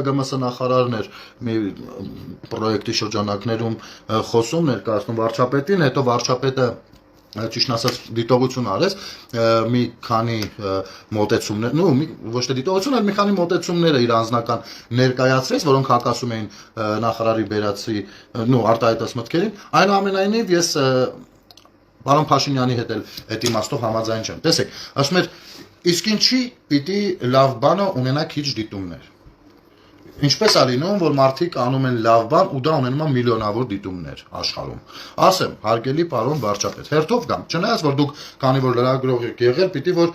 ԿԳՄՍ նախարարն էր մի պրոյեկտի շրջանակներում խոսում ներկայացնում վարչապետին, հետո վարչապետը ճիշտ ասած դիտողություն արեց մի քանի մոտեցումներ, ոչ թե դիտողություն, այլ մի քանի մոտեցումները իր անձնական ներկայացրեց, որոնք հակասում էին նախարարի բերացի, արտահայտած մտքերին, այնուամենայնիվ ես պարոն Փաշինյանի հետ էլ այդ իմաստով համաձայն չեմ։ Տեսեք, ասում էր, իսկ ինչի պիտի լավ բանը ունենա քիչ դիտումներ։ Ինչպես է լինում, որ մարդիկ անում են լավ բան ու դա ունենում է միլիոնավոր դիտումներ աշխարհում։ Ասեմ, հարգելի պարոն վարչապետ, հերթով կամ, չնայած որ դուք քանի որ լրագրող եք եղել, պիտի որ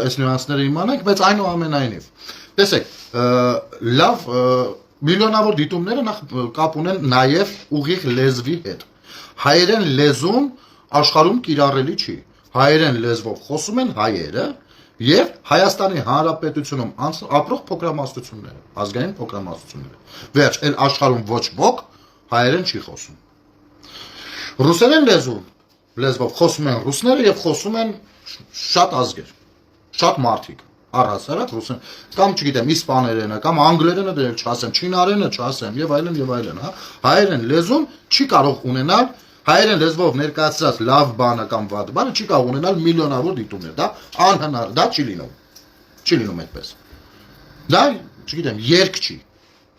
այս նյուանսները իմանաք, բայց այնուամենայնիվ։ Տեսեք, լավ միլիոնավոր դիտումները նախ կապ ունեն նաև ուղիղ լեզվի հետ։ Հայերեն լեզուն աշխարհում կիրառելի չի։ Հայերեն լեզվով խոսում են հայերը Եվ Հայաստանի Հանրապետությունում ապրող փոքրամասնությունները, ազգային փոքրամասնությունները։ Վերջ, այլ աշխարհում ոչ ոք հայերեն չի խոսում։ Ռուսերեն լեզվով խոսում են ռուսները եւ խոսում են շատ ազգեր, շատ մարդիկ, առհասարակ ռուսեն, կամ չգիտեմ, իսպաներենը, կամ անգլերենը դեռ չասեմ, չինարենը չասեմ եւ այլն, հա։ Հայերեն լեզուն չի կարող ունենալ Հայերեն լեզվով ներկայացրած լավ բանը կամ վատ բանը չի կարող ունենալ միլիոնավոր դիտումներ, դա անհնար, դա չի լինում այդպես։ Դա, չգիտեմ, երգ չի։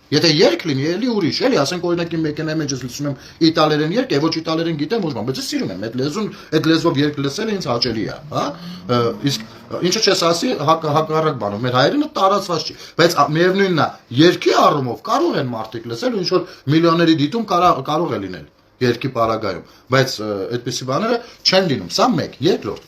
Եթե երգ լինի, էլի ուրիշ, էլի, ասենք օրինակ իմ մեքենայի մեջ ես լսում եմ իտալերեն երգ, եւ ոչ իտալերեն գիտեմ ոչ բան, բայց ես սիրում եմ այդ լեզուն, այդ լեզվով երգ լսելը ինձ հաճելի է, հա։ Իսկ ինչը չես ասի, հակառակ բանով, մեր հայերենը տարածված չի, բայց միևնույնն է, երգի առումով կարող են մարդիկ լսել ու ինչ որ միլիոնների դիտում կարող է լինել երկի պարագայում, բայց այդպիսի բաները չեն լինում, սա մեկ, երկրորդ,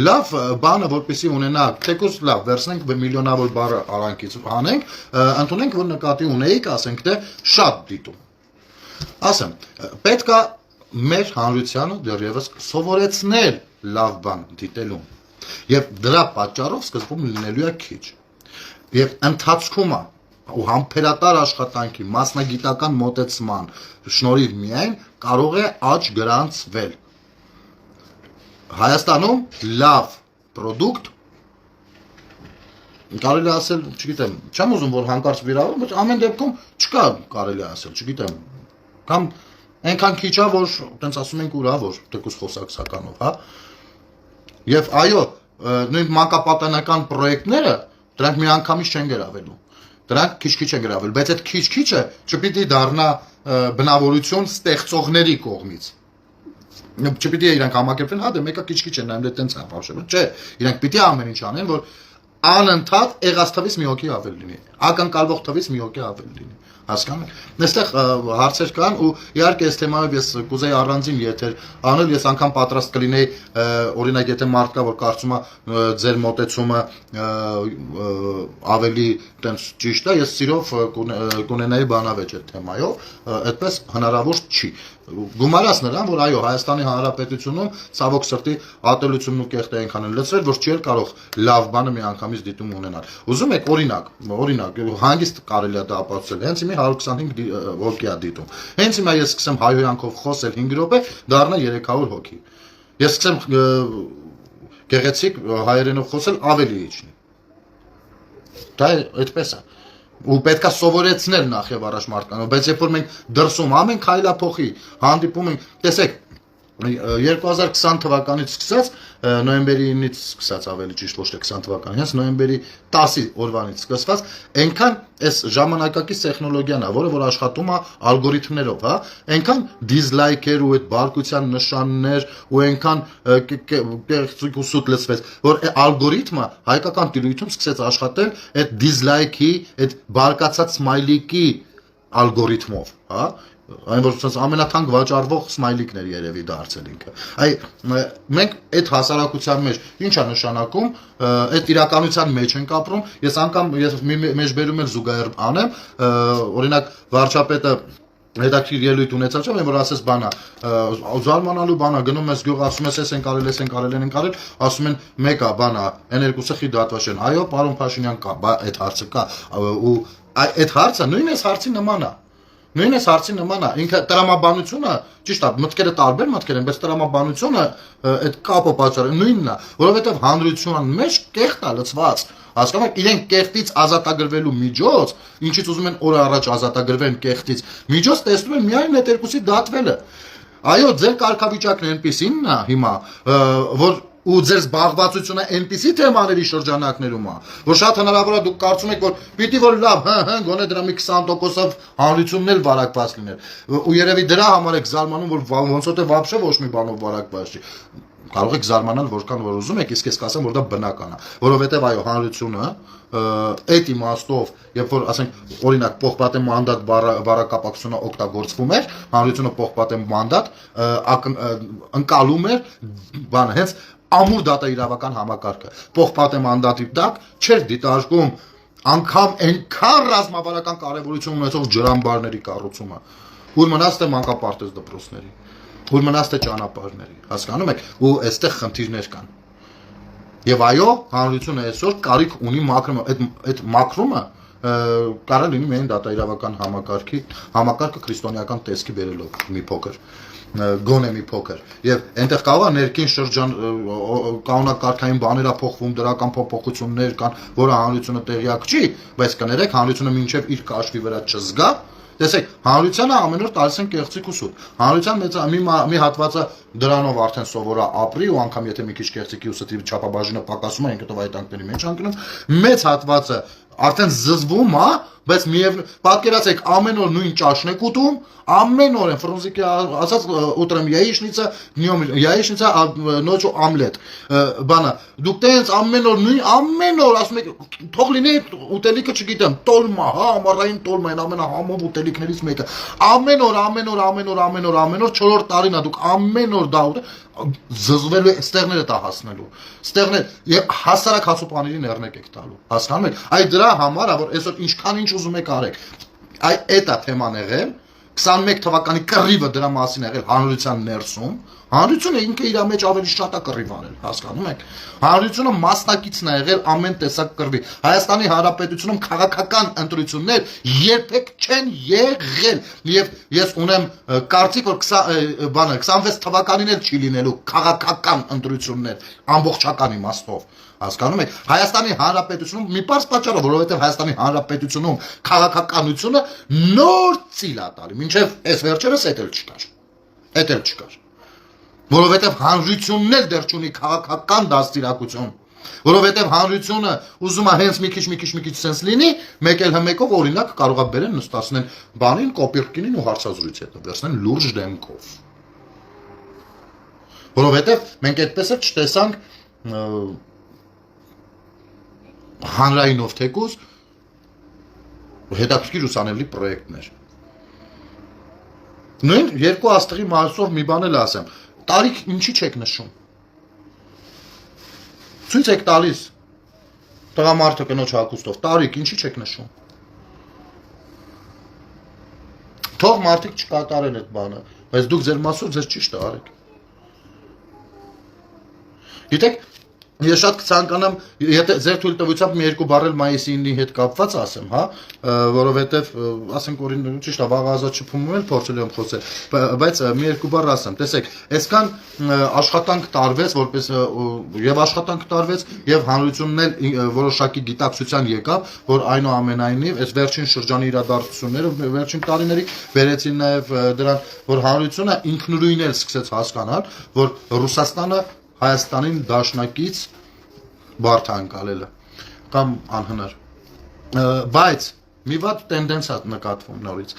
լավ բանը, որպեսի ունենա, թեկուզ լավ, վերցնենք միլիոնավոր բառը արանքից հանենք, ընդունենք, որ նկատի ունեիք, ասենք, թե շատ դիտում, ասեմ, պետք է մեր հանրությանը դեռևս սովորեցնել լավ բան դիտելուն, և դրա պատճառով սկզբում լինելու է քիչ, և ընթացքում է, ու համբերատար աշխատանքի, մասնագիտական մոտեցման շնորհիվ միայն կարող է աճ գրանցվել։ Հայաստանում լավ պրոդուկտ, կարելի ասել, չգիտեմ, չեմ ուզում, որ հանկարծ վիրավորում, բայց ամեն դեպքում չկա կարելի ասել, չգիտեմ, կամ այնքան քիչ է, որ տենց ասում ենք ուրա, որ թեկուզ խոսակցականով, հա։ Եվ այո, նույն մանկապատանեկան պրոյեկտները, դրանք մի անգամից չեն գրավելու։ Դրանք քիչ-քիչ են գրավել, բայց այդ քիչ-քիչը չպիտի դառնա բնավորություն ստեղծողների կողմից։ Չպիտի իրանք համակերպվեն, հա դե մեկը քիչ-քիչ են նայում, դե տենց է բավարար, չէ, իրանք պիտի ամեն ինչ անեն, որ անընդհատ եղած թվից մի հոգի ավել լինի, ակնկալվող թվից մի հոգի ավել լինի, հասկանում եք, այստեղ հարցեր կան ու իհարկե այս թեմայով ես կուզեի առանձին եթեր անել, ես անգամ պատրաստ կլինեի օրինակ եթե մարդ կա որ կարծում է ձեր մոտեցումը ավելի տենց ճիշտ է, ես սիրով կունենայի բանավեճ այդ թեմայով, այդպես հնարավոր չի գումարած նրան, որ այո, Հայաստանի Հանրապետությունում ցավոք սրտի ատելությունն ու կեղտը այնքան են լցրել, որ չի էլ կարող լավ բանը միանգամից դիտում ունենալ։ Ուզում եք օրինակ, հանգիստ կարելի է դա ապացուցել։ Հենց հիմա 125 հոգի է դիտում։ Հենց հիմա ես սկսեմ հայոյանքով խոսել 5 րոպե, դառնա 300 հոգի։ Ես սկսեմ գեղեցիկ հայերենով խոսել ավելի իջնի։ Դա այդպես է։ Ու պետքա սովորեցնել նախ եւ առաջ մարդկանց, բայց երբ որ մենք դրսում ամեն քայլափոխի հանդիպում ենք, տեսեք 2020 թվականից սկսած նոյեմբերի 9-ից սկսած ավելի ճիշտ ոչ թե 20 թվականի, հենց նոյեմբերի 10-ի օրվանից սկսված այնքան այս ժամանակակից տեխնոլոգիան է, որը որ աշխատում է ալգորիթմներով, հա, այնքան դիզլայքեր ու այդ բարկության նշաններ ու այնքան կեղծիք ու սուտ լցվեց, որ ալգորիթմը հայկական տիրույթում սկսեց աշխատել այդ դիզլայքի, այդ բարկացած սմայլիկի ալգորիթմով, հա այն որ ամենաթանկ վաճառվող սմայլիկներ երևի դարձել ինքը։ Այ մենք այդ հասարակության մեջ ինչ է նշանակում, այդ իրականության մեջ ենք ապրում, ես անգամ մեջբերում եմ զուգահեռ անեմ, օրինակ վարչապետը հետաքրքիր ելույթ ունեցավ, որ ասես բանա, զարմանալու բանա, գնում ես գյուղ, ասում ես, են կարել, ասում են մեկա բանա, այն երկուսը խի դատվաշ են։ Այո, պարոն Փաշինյան կա, այդ հարցը կա, ու այդ հարցը նույն էս հարցի նման է։ Նույն էս հարցի նման է, ինքը տրամաբանությունը, ճիշտ է, մտքերը տարբեր մտքեր են, բայց տրամաբանությունը այդ կապը պատճառը նույնն է, որովհետև հանրության մեջ կեղտ է լցված, հասկանում եք, իրենք կեղտից ազատագրվելու միջոց, ինչից ուզում են օր առաջ ազատագրվեն կեղտից, միջոց տեսնում են միայն այդ երկուսի դատվելը։ Այո, ձեր կարգավիճակն այնպիսինն է հիմա, որ ու ձեր զբաղվածությունը այնպիսի թեմաների շրջանակներում է, որ շատ հնարավոր է դուք կարծում եք, որ պիտի որ լավ, գոնե դրա մի 20%-ով հանրությունն էլ վարակված լիներ։ Ու երևի դրա համար եք զարմանում, որ ոնց որ թե вообще ոչ մի բանով վարակված չի։ Կարող եք զարմանալ որքան որ ուզում եք, իսկ ես կասեմ, որ դա բնական է, որովհետև այո, հանրությունը այդ իմաստով, երբ որ ասենք օրինակ փոխպատեմ մանդատ բառակապակցությունը օգտագործվում էր, հանրությունը փոխպատեմ մանդատ ընկալում էր բանը, հենց ամուր դատա իրավական համակարգը, փոխպատեմ մանդատի տակ չէր դիտարկում անգամ այնքան ռազմավարական կարևորություն ունեցող ջրամբարների կառուցումը, ուր մնաց թե մանկապարտեզ դպրոցների, ուր մնաց թե ճանապարհների, հասկանում եք, ու այստեղ խնդիրներ կան։ Եվ այո, հանրությունը այսօր կարիք ունի մաքրումը, այդ մաքրումը կարող լինի միայն դատաիրավական համակարգը քրիստոնեական տեսքի բերելով մի փոքր, գոնե մի փոքր, եւ այնտեղ կարող է ներքին շրջան կանոնակարգային բաներ փոխվում, դրական փոփոխություններ կան, որը հանրությունը տեղյակ չի, բայց կներեք հանրությունը մինչեւ իր կաշվի վրա չզգա։ Տեսեք, հանրությանը ամեն օր տալիս են կեղծիք ու սուտ։ Հանրության մեծ մի հատվածը դրանով արդեն սովորա ապրի ու անգամ եթե մի քիչ կեղծիքի ու ստրի չափաբաժինը պակասում է, ինքնով այտանքների մեջ անկնում, մեծ հատվածը արդեն զզվում է, բայց միևնույն պատկերացեք ամեն օր նույն ճաշն եք ուտում, ամեն օր են ֆրունզիկի ասած ուտրեմ яичница, днём яичница, ночью омлет։ Բանը, դուք տենց ամեն օր ասում եք, թող լինի ուտելիքը, չգիտեմ, տոլմա, հա, ամառային տոլմա են ամենահամով ուտելիքներից մեկը։ Ամեն օր 4-րդ տարին է դուք ամեն օր դա ուտել, զզվելու ստեղները տա հասնելու։ Ստեղներ հասարակ հացուպաների ներնեք եք տալու։ Հասկանում եք։ Այ դրա համար է որ այսօր ինչքան ինչ ուզում եք արեք։ Այ այդ է թեման եղել 21 թվականի կռիվը դրա մասին եղել հանրության ներսում, հանրությունը ինքը իր մեջ ավելի շատ է կռիվ արել, հասկանում եք։ Հանրությունը մասնակիցն է եղել ամեն տեսակ կռվի։ Հայաստանի Հանրապետությունում քաղաքական ընտրություններ երբեք չեն եղել, եւ ես ունեմ կարծիք, որ 26 թվականին էլ չի լինելու քաղաքական ընտրություններ ամբողջական իմաստով։ Հասկանում եք, Հայաստանի Հանրապետությունում մի պարզ պատճառով, որովհետև Հայաստանի Հանրապետությունում քաղաքականությունը նոր ծիլ է տալի, մինչև այս վերջերս էդ էլ չկար։ Որովհետև հանրությունն էլ դեռ չունի քաղաքական դաստիարակություն, որովհետև հանրությունը ուզում է հենց մի քիչ սենց լինի, մեկ էլ հմեկով օրինակ կարող է բերեն նստացնեն բանին, կոպիրկինին ու հարցազրույցի հետո վերցնեն լուրջ դեմքով։ Որովհետև մենք այդպես էլ չտեսանք հանրայինով թեկուզ հետաքրքիր ուսանելի պրոյեկտներ։ Նույն երկու աստղի մասով մի բան էլ ասեմ, տարիք ինչի չեք նշում։ Ցույց եք տալիս տղամարդը կնոջ հագուստով, տարիք ինչի չեք նշում։ Թող մարդիկ չկատարեն այդ բանը, բայց դուք ձեր մասով ձեր ճիշտը արեք։ Գիտեք, ես շատ կցանկանամ, եթե ձեր թույլտվությամբ մի երկու բառ էլ մայիսի 9-ի հետ կապված ասեմ, հա, որովհետև ասենք օրինակ ճիշտ է, վաղ ազատ շփումում էլ փորձել եմ խոսել, բայց մի երկու բառ ասեմ, տեսեք, այսքան աշխատանք տարվեց, որպես եւ աշխատանք տարվեց եւ հանրությունն էլ որոշակի գիտակցության եկավ, որ այնուամենայնիվ այս վերջին շրջանի իրադարձությունները, վերջին տարիների վերեցին նաեւ դրան, որ հանրությունը ինքնուրույն էլ սկսեց հասկանալ, որ Ռուսաստանը Հայաստանին դաշնակից բարդ անկալելը կամ անհնար, բայց մի վատ տենդենս է նկատվում նորից,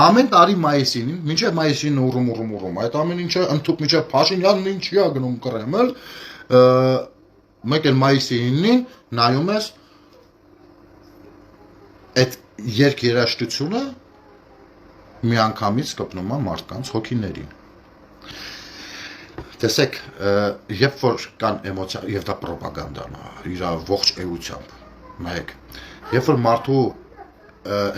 ամեն տարի մայիսին, մինչև մայիսին ուռում, այդ ամեն ինչը ընդཐུպ մինչև Փաշինյանն ինչի է գնում Կրեմլ, մեկ էլ մայիսի 9-ին նայում ես այդ երկերաշտությունը միանգամից կպնում է մարդկանց հոգիներին։ Տեսեք, երբ որ կան էմոցիա, եւ դա պրոպագանդան է, իր ողջ էությամբ, նայեք, երբ որ մարդու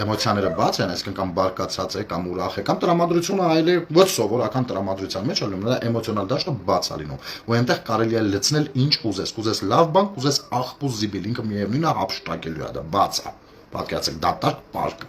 էմոցիաները բաց են, այսինքն կամ բարկացած է, կամ ուրախ է, կամ տրամադրությունը այլ է, ոչ սովորական տրամադրության մեջ է լինում, նրա էմոցիոնալ դաշտը բաց է լինում, ու այնտեղ կարելի է լցնել ինչ կուզես լավ բան, կուզես աղբուս զիբիլ, ինքը միևնույն է հափշտակելու է, դա բաց է, պատկերացեք, դատարկ պարկ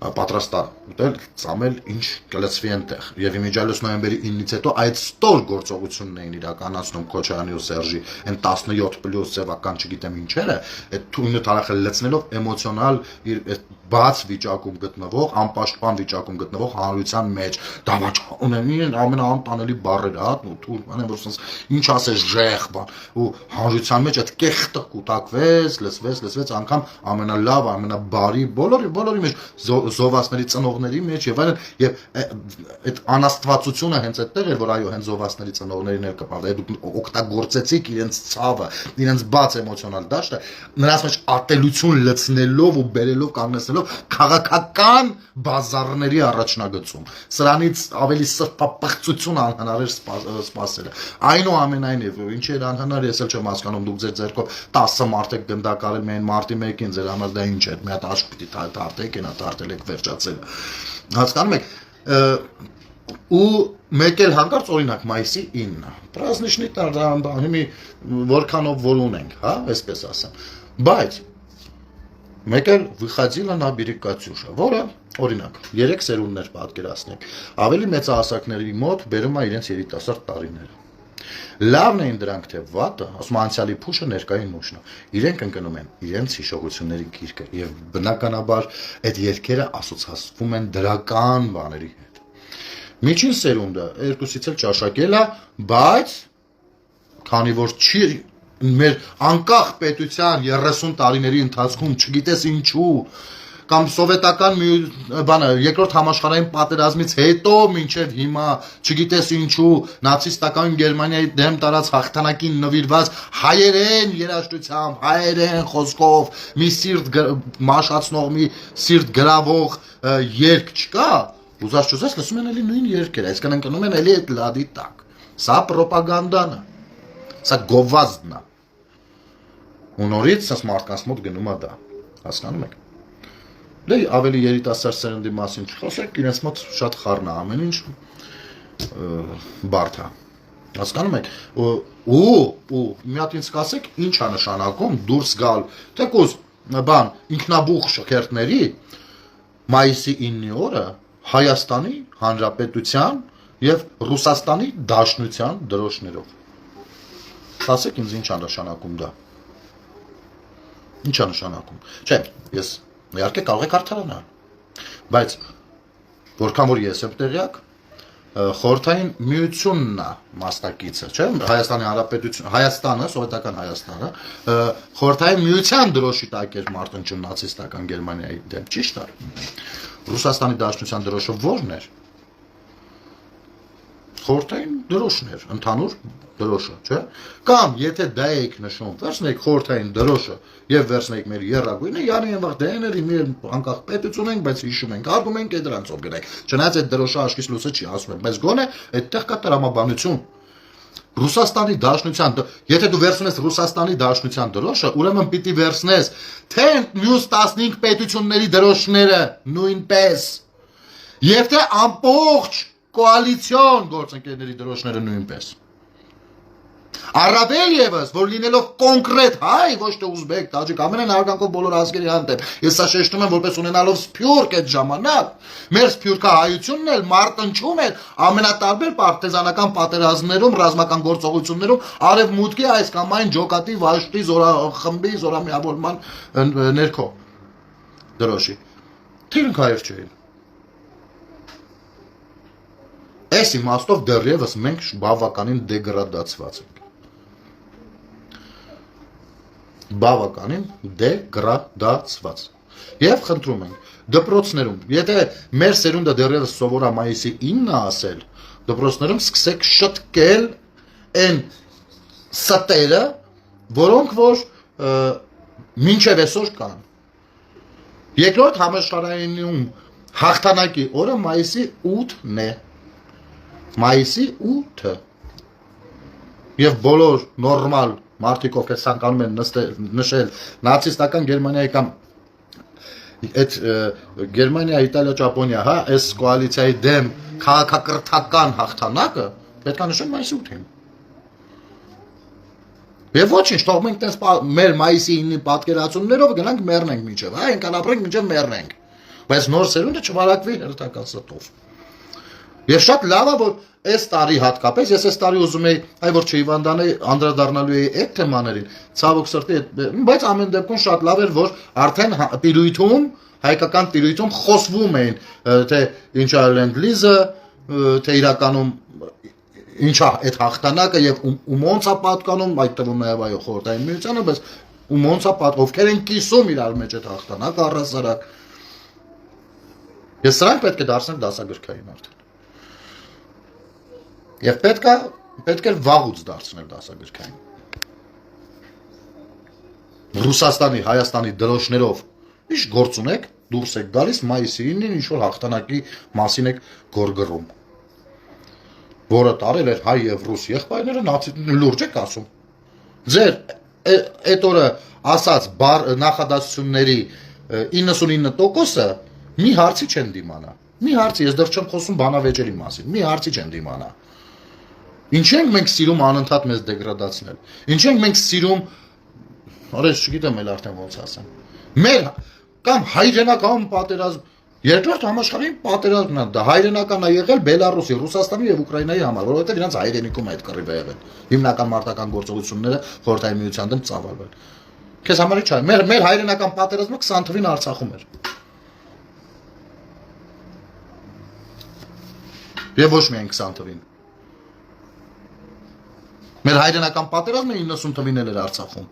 պատրաստ է ուտել, ծամել, ինչ կլցվի այնտեղ։ Եվ իմիջիալոց նոյեմբերի 9-ից հետո այդ ստոր գործողությունն էին իրականացնում Քոչարյանի ու Սերժի, այն 17+ սևական չգիտեմ ինչերը, այդ թույնը տարախը լցնելով էմոցիոնալ իր բաց վիճակում գտնվող, անպաշտպան վիճակում գտնվող հանրության մեջ, դավաճ ունեն ամենաանտանելի բառերը, հա, ու թույլ բան որ ասես ինչ ասես ժեղ բան, ու հանրության մեջ այդ կեղտը կուտակվեց, լցվեց անգամ ամենալավ, ամենաբարի բոլորի մեջ զովասների ծնողների մեջ եւ այլն եւ այդ անաստվածությունը հենց այդտեղ էր որ այո հենց զովասների ծնողներին էլ կպավ դուք օգտագործեցիք իրենց ցավը իրենց բաց էմոցիոնալ դաշտը նրանց մեջ ատելություն լցնելով ու բերելով կանգնեցնելով քաղաքական բազարների առաջնագծում սրանից ավելի սրբապղծություն անհնար էր սպասելը այնուամենայնիվ ինչի էր անհնար ես էլ չեմ հասկանում դուք ձեր ձեռքով 10 մարդ եք գնդակարել միայն մարտի 1-ին ձեր համար դա ինչ է մի հատ աշկ պիտի դարտեք ենա դարտել եք վերջացել հասկանում եք ու մեկ էլ հանկարծ օրինակ մայիսի 9-ը праздничный տարբանի որքանով որ ունենք հա այսպես ասեմ բայց մեկ էլ выходила на берег Կատյուշա որը օրինակ 3 սերունդներ պատկերացնենք ավելի մեծահասակների մոտ բերում է իրենց երիտասարդ տարիները լավն էին դրանք թե վատը ասում անցյալի փուշը ներկային նուշն է իրենք ընկնում են իրենց հիշողությունների գիրկը եւ բնականաբար այդ երկերը ասոցացվում են դրական բաների հետ միջին սերունդը երկուսից էլ ճաշակել է բայց քանի որ չի մեր անկախ պետության 30 տարիների ընթացքում չգիտես ինչու կամ սովետական բանը երկրորդ համաշխարհային պատերազմից հետո մինչև հիմա չգիտես ինչու նացիստական Գերմանիայի դեմ տարած հաղթանակին նվիրված հայերեն երաժշտությամբ հայերեն խոսքով մի սիրտ մաշացնող մի սիրտ գրավող երգ չկա ուզած չուզած լսում են էլի նույն երգերը այսքան ընկնում են էլի այդ լադի տակ սա պրոպագանդան է սա գովազդն է ու նորից ասես մարդկանց մոտ գնում է դա հասկանում եք դե ավելի երիտասարդ սերնդի մասին չխոսեք իրենց մոտ շատ խառն է ամեն ինչ բարդ է հասկանում եք ու մի հատ ինձ կասեք ինչ է նշանակում դուրս գալ թեկուզ բան ինքնաբուխ շքերթների մայիսի 9-ի օրը Հայաստանի Հանրապետության եւ Ռուսաստանի Դաշնության դրոշներով ասեք ինձ ինչ է նշանակում դա ինչ է նշանակում չէ ես իհարկե կարող եք արդարանալ բայց որքան որ ես եմ տեղյակ խորհրդային միությունն է մասնակիցը չէ Հայաստանի Հանրապետություն Հայաստանը սովետական Հայաստանը խորհրդային միության դրոշի տակ էր մարտնչում նացիստական Գերմանիայի դեմ ճիշտ է Ռուսաստանի Դաշնության դրոշը ո՞րն էր խորհրդային դրոշն էր ընդհանուր դրոշը, չէ՞։ Կամ եթե դա եք նշում, վերցնեք խորհրդային դրոշը եւ վերցնեք մեր երրագույնը, յանի եւ դեների մի անկախ պետություն ենք, բայց հիշում ենք, արգում ենք այդ դրանցով գնանք։ Չնայած այդ դրոշը աշկից լույսը չի ասում եմ, բայց գոնե այդտեղ կա տրամաբանություն։ Ռուսաստանի Դաշնության, եթե դու վերցնես Ռուսաստանի Դաշնության դրոշը, ուրեմն պիտի վերցնես թե մյուս 15 պետությունների դրոշները նույնպես։ Եվ թե ամբողջ կոալիցիոն գործընկերների դրոշները նույնպես։ Առավել ևս, որ լինելով կոնկրետ հայ, ոչ թե ուզբեկ, տաջիկ, ամենայն հարգանքով բոլոր ազգերի հանդեպ, ես սա շեշտում եմ որպես ունենալով սփյուռք այդ ժամանակ, մեր սփյուռքահայությունն էլ մարտնչում էր ամենատարբեր պարտեզանական պատերազմներում, ռազմական գործողություններում, արևմուտքի այս կամ այն ջոկատի վաշտի խմբի զորամիավորման ներքո դրոշի։ Թիրնք հայեր չէին։ Այս իմաստով դեռևս մենք բավականին դեգրադացված ենք։ Բավականին դեգրադացված։ Եվ խնդրում ենք, դպրոցներում, եթե մեր սերունդը դեռևս սովորա մայիսի 9-ը ասել, դպրոցներում սկսեք շտկել այն ստերը, որոնք որ մինչև այսօր կան։ Երկրորդ համաշխարհայինում հաղթանակի օրը մայիսի 8-ն է։ Մայիսի 8-ը։ Եվ բոլոր նորմալ մարդիկ, ովքեր ցանկանում են նշել նացիստական Գերմանիայի կամ այդ Գերմանիա, Իտալիա, Ճապոնիա, հա, այս կոալիցիայի դեմ քաղաքակրթական հաղթանակը պետք է նշել մայիսի 8-ին։ Եվ ոչինչ, թող մենք տես մեր մայիսի 9-ի պատկերացումներով գնանք մեռնենք միջև, հա, այնքան ապրենք միջև մեռնենք։ Բայց նոր սերունդը չվարակվի հերթական ստով։ Եվ շատ լավ է, որ այս տարի հատկապես, ես այս տարի ուզում էի, այ որ չհիվանդանեի, անդրադառնալու էի այդ թեմաներին, ցավոք սրտի, բայց ամեն դեպքում շատ լավ էր, որ արդեն տիրույթում, հայկական տիրույթում խոսվում էին, թե ինչա Լենդ-լիզը, թե իրականում ինչա այդ հաղթանակը եւ ում ոնց է պատկանում, այդ թվում նաեւ այո խորհրդային միությանը, բայց ում ոնց է ովքեր են կիսում իրար մեջ այդ հաղթանակը առհասարակ։ Ես սրանք պետք է դարձնենք դասագրքային արդեն։ Եվ պետք է վաղուց դարձնել դասագրքային։ Ռուսաստանի, Հայաստանի դրոշներով ինչ գործ ունեք, դուրս եք գալիս մայիսի 9-ին ինչ որ հաղթանակի մասին եք գորգռում։ Որը տարել էր հայ եւ ռուս եղբայրները լուրջ եք ասում։ Ձեր այդ օրը ասած նախադասությունների 99%-ը մի հարցի չեն դիմանա։ Մի հարցի, ես դեռ չեմ խոսում բանավեճերի մասին, մի հարցի չեն դիմանա։ Ինչ ենք մենք սիրում անընդհատ մեզ դեգրադացնել։ Ինչ ենք մենք սիրում, օրես չգիտեմ էլ արդեն ոնց ասեմ։ Մեր կամ հայրենական պատերազմ, երկրորդ համաշխարհային պատերազմն է, դա հայրենական է եղել Բելարուսի, Ռուսաստանի եւ Ուկրաինայի համար, որովհետեւ իրանց հայրենիքում այդ կռիվը եղել։ Հիմնական մարտական գործողությունները խորհրդային միության դեմ ծավալվել։ Քեզ համար չէ, մեր հայրենական պատերազմը 20 թվին Արցախում էր։ Եվ ոչ միայն 20 թվին։ Մեր հայրենական պատերազմը 90 թվին էր Արցախում։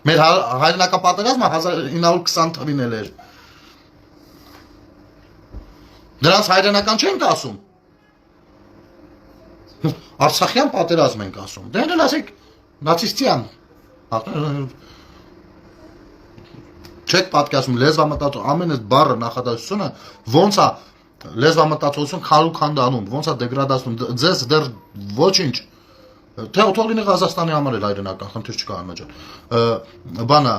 Մեր հայրենական պատերազմը 1920 թվին էր։ Դրանց հայրենական չենք ասում։ Արցախյան պատերազմ ենք ասում։ Դե էլ ասեք նացիստյան։ Չեք պատկերացնում լեզվամտածող ամեն այս բառը նախադասությունը ոնց է լեզվամտածողություն քանդանում, ոնց է դեգրադացնում։ Ձեզ դեռ ոչինչ թե թող լինի Ղազախստանի համար էլ հայրենական, խնդիր չկա անմեջան։ Բանա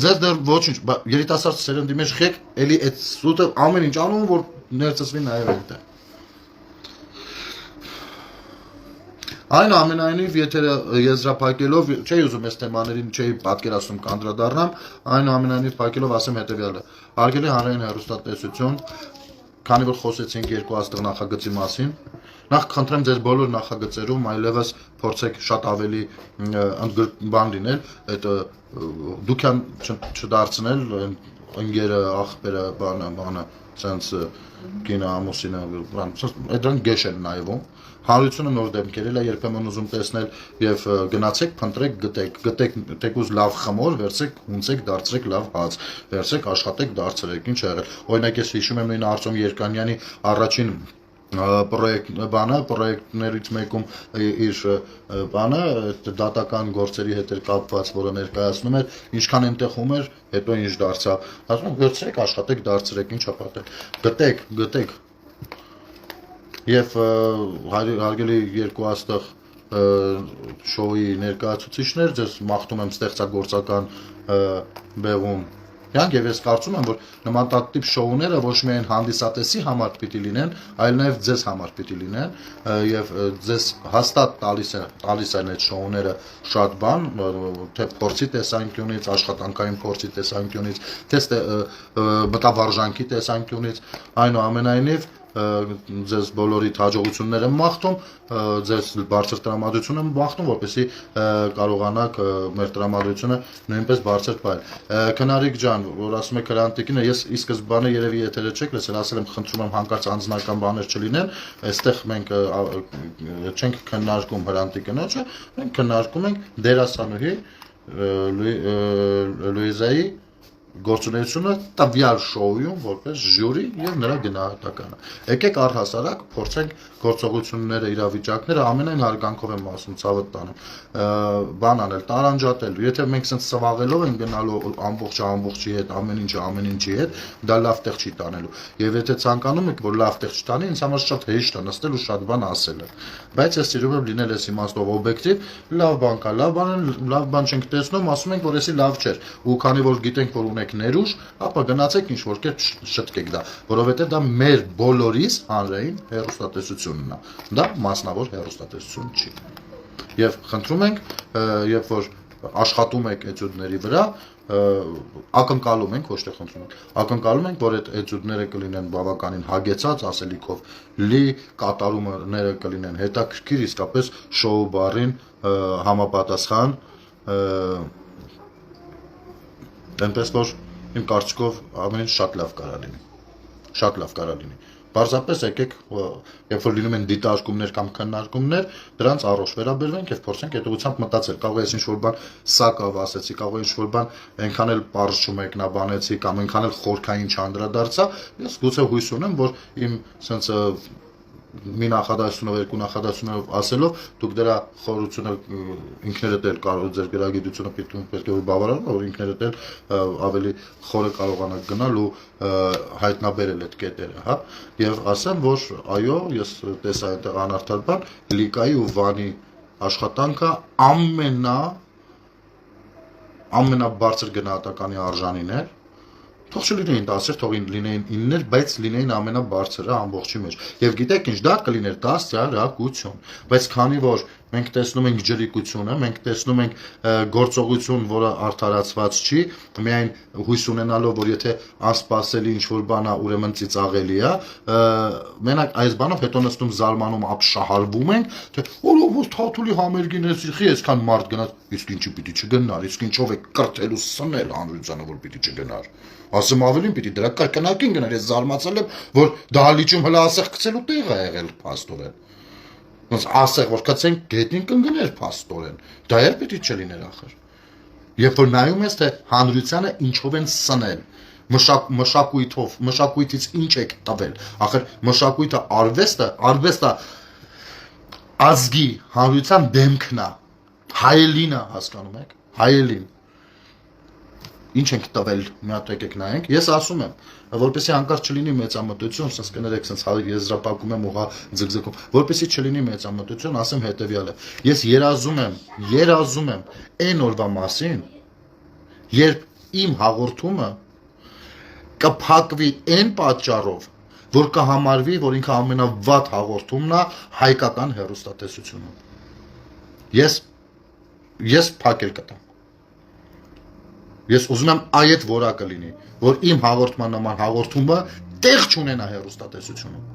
ձեզ դեռ ոչինչ, երիտասարդ սերնդի մեջ խեք, էլի այդ սուտը ամեն ինչ անում, որ ներծծվի նաև այդտեղ։ Այնուամենայնիվ, եթե եզրափակելով, չէի ուզում այս թեմաներին, չէի պատկերացնում կանդրադառնամ, այնուամենայնիվ փակելով ասեմ հետևյալը։ Հարգելի հանրային հեռուստատեսություն, քանի որ խոսեցինք երկու աստղ նախագծի մասին, նախ խնդրեմ ձեզ բոլոր նախագծերում այլևս փորձեք շատ ավելի բան լինել, այդ դուք չդարձնել ընկերը, աղբերը, բանը, sense կինը, ամուսինը, դրանք գեշ են նայվում։ Հանրությունը նոր դեմքեր էլ է երբեմն ուզում տեսնել եւ գնացեք, փնտրեք, գտեք թեկուզ լավ խմոր, վերցեք, հունցեք, դարձրեք լավ հաց, վերցեք, աշխատեք, դարձրեք, ինչ ա եղել։ Օրինակ ես հիշում եմ նույն Արտյոմ Երկանյանի առաջին պրոյեկտներից մեկում իր բանը դատական գործերի հետ էր կապված, որը ներկայացնում էր, ինչքան այնտեղում էր, հետո ինչ դարձավ, ասում եմ վերցրեք, աշխատեք, դարձրեք, ինչա պատել, գտեք, եւ հարգելի երկու աստղ շոուի ներկայացուցիչներ, ձեզ մաղթում եմ ստեղծագործական բեղում Եվ ես կարծում եմ, որ նմանատիպ շոուները ոչ միայն հանդիսատեսի համար պիտի լինեն, այլ նաև ձեզ համար պիտի լինեն եւ ձեզ հաստատ տալիս են այդ շոուները շատ բան, թե փորձի տեսանկյունից, աշխատանքային փորձի տեսանկյունից, թե մտավարժանքի տեսանկյունից, այնուամենայնիվ ձեզ բոլորիդ հաջողություններ եմ մաղթում, ձեզ բարձր տրամադրություն եմ մաղթում, որպեսզի կարողանաք մեր տրամադրությունը նույնպես բարձր պահել։ Քնարիկ ջան, որ ասում եք հրանտիկինը, ես ի սկզբանե երևի եթերը չեք լսել, ասել եմ խնդրում եմ հանկարծ անձնական բաներ չլինեն, այստեղ մենք չենք քննարկում հրանտիկինոջը, մենք քննարկում ենք դերասանուհի Լուիզայի գործունեությունը տվյալ շոուում որպես ժյուրի եւ նրա գնահատականը։ Եկեք առհասարակ փորձենք գործողությունները, իրավիճակները ամենայն հարգանքով եմ ասում, ցավը տանում, բան անել, տարանջատել։ Եթե մենք սենց սվաղելով ենք գնալու ամբողջի հետ, ամեն ինչի հետ, դա լավ տեղ չի տանելու։ Եվ եթե ցանկանում եք, որ լավ տեղ չտանի, ինձ համար շատ հեշտ է նստել ու շատ բան ասել։ Բայց ես սիրում եմ լինել այս իմաստով օբյեկտիվ, լավ բան կա, լավ բան չենք տեսնում, ասում ենք, որ էսի լավ չէր։ Ու քանի որ գիտենք, որ ունենք ներուժ, ապա գնացեք ինչ որ կերպ շտկեք դա, որովհետև դա մեր բոլորիս հանրային հեռուստատեսությունն է։ Դա մասնավոր հեռուստատեսություն չի։ Եվ խնդրում ենք, երբ որ աշխատում եք էտյուդների վրա, ակնկալում ենք, ոչ թե խնդրում ենք, ակնկալում ենք, որ այդ էտյուդները կլինեն բավականին հագեցած ասելիքով, լի կատարումները կլինեն հետաքրքիր, իսկապես շոու բառին համապատասխան, այնպես որ իմ կարծիքով ամեն ինչ շատ լավ կարա լինի։ Պարզապես եկեք, երբ որ լինում են դիտարկումներ կամ քննարկումներ, դրանց առողջ վերաբերվենք եւ փորձենք հետեւությամբ մտածել։ Կարող է ինչ-որ բան սակավ ասեցի, կարող է ինչ-որ բան այնքան էլ պարզ չմեկնաբանեցի կամ այնքան էլ խորքային չանդրադարձա, ես գուցե հույս ունեմ, որ իմ sense մի նախադասությունով, երկու նախադասությունով ասելով, դուք դրա խորությունը ինքներդ էլ կարող ձեր գրագիտությունը պետք է բավարարել, որ ինքներդ էլ ավելի խորը կարողանաք գնալ ու հայտնաբերել այդ կետերը, հա։ Եվ ասեմ, որ այո, ես տեսա այնտեղ անարդար բան, Լիկայի ու Վանի աշխատանքը ամենաբարձր գնահատականի արժանին էր։ Թող չլինեին 10-եր, թող լինեին 9-եր, բայց լինեին ամենաբարձրը ամբողջի մեջ։ Եվ գիտեք ինչ, դա կլիներ դաստիարակություն։ Բայց քանի որ մենք տեսնում ենք ջրիկությունը, մենք տեսնում ենք գործողություն, որը արդարացված չի, միայն հույս ունենալով, որ եթե անսպասելի ինչ-որ բան է, ուրեմն ծիծաղելի է, մենակ այս բանով հետո նստում զարմանում ապշահարվում ենք, թե ո՞ր թաթուլի համերգին էսի այսքան մարդ գնաց, իսկ ինչի պիտի չգնար, իսկ ինչով է կրթել ու սնել հանրությանը, որ պիտի չգնար։ Ասեմ ավելին պիտի դրա կրկնակին գնար, ես զարմացել եմ, որ դահլիճում հլա ասեղ գցելու տեղ է եղել փաստորեն։ Ոնց ասեղ որ գցենք գետնին կընկներ փաստորեն։ Դա էլ պիտի չլիներ ախր։ Երբ որ նայում ես թե հանրությանը ինչով են սնել, մշակույթից ինչ եք տվել։ Ախր մշակույթը արվեստը ազգի հանրության դեմքն է։ Հայելինը հասկանում եք։ Հայելին ինչ ենք տվել, մի հատ եկեք նայենք։ Ես ասում եմ, որպեսզի հանկարծ չլինի մեծամտություն, ասես կներեք, sense եզրափակում եմ ու հա ձգձգում, որպեսզի չլինի մեծամտություն, ասեմ հետեւյալը։ Ես երազում եմ այն օրվա մասին, երբ իմ հաղորդումը կփակվի այն պատճառով, որ կհամարվի, որ ինքը ամենավատ հաղորդումն է հայկական հեռուստատեսությունում։ Ես փակել կտամ։ Ես ուզում եմ այդ որակը լինի, որ իմ հաղորդման նման հաղորդումը տեղ չունենա հեռուստատեսությունում։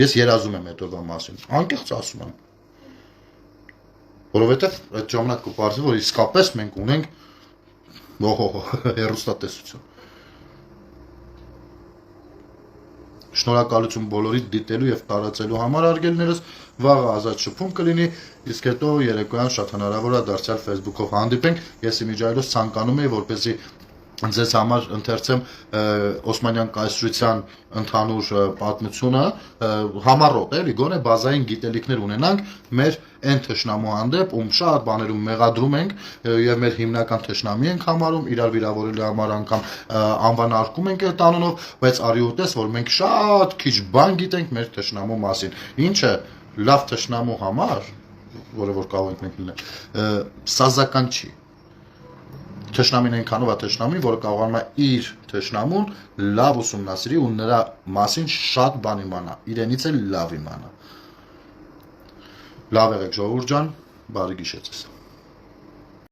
Ես երազում եմ այդ օրվա մասին, անկեղծ ասում եմ։ Որովհետև այդ ժամանակ կպարզվի, որ իսկապես մենք ունենք հեռուստատեսություն։ Շնորհակալություն բոլորիդ դիտելու եւ տարածելու համար արգելներս, վաղը ազատ շփում կլինի, իսկ հետո երեկոյան շատ հնարավոր է դարձյալ Facebook-ով հանդիպենք։ Ես իմիջիայլոց ցանկանում եի, որպեսզի ձեզ համար ընթերցեմ Օսմանյան կայսրության ընդհանուր պատմությունը համառոտ էլի գոնե բազային գիտելիքներ ունենանք մեր այն թշնամու հանդեպ ում շատ բաներում մեղադրում ենք եւ մեր հիմնական թշնամի ենք համարում իրար վիրավորելու համար անգամ անվանարկում ենք այդ անունով բայց արի ու տես որ մենք շատ քիչ բան գիտենք մեր թշնամու մասին ինչը լավ թշնամու համար որը որ կարող ենք մենք լինել սազական չի Թշնամին այնքանով է թշնամին, որը կարողանում է իր թշնամուն լավ ուսումնասիրի ու նրա մասին շատ բան իմանա, իրենից էլ լավ իմանա։ Լավ եղեք ժողովուրդ ջան, բարի գիշեր ձեզ։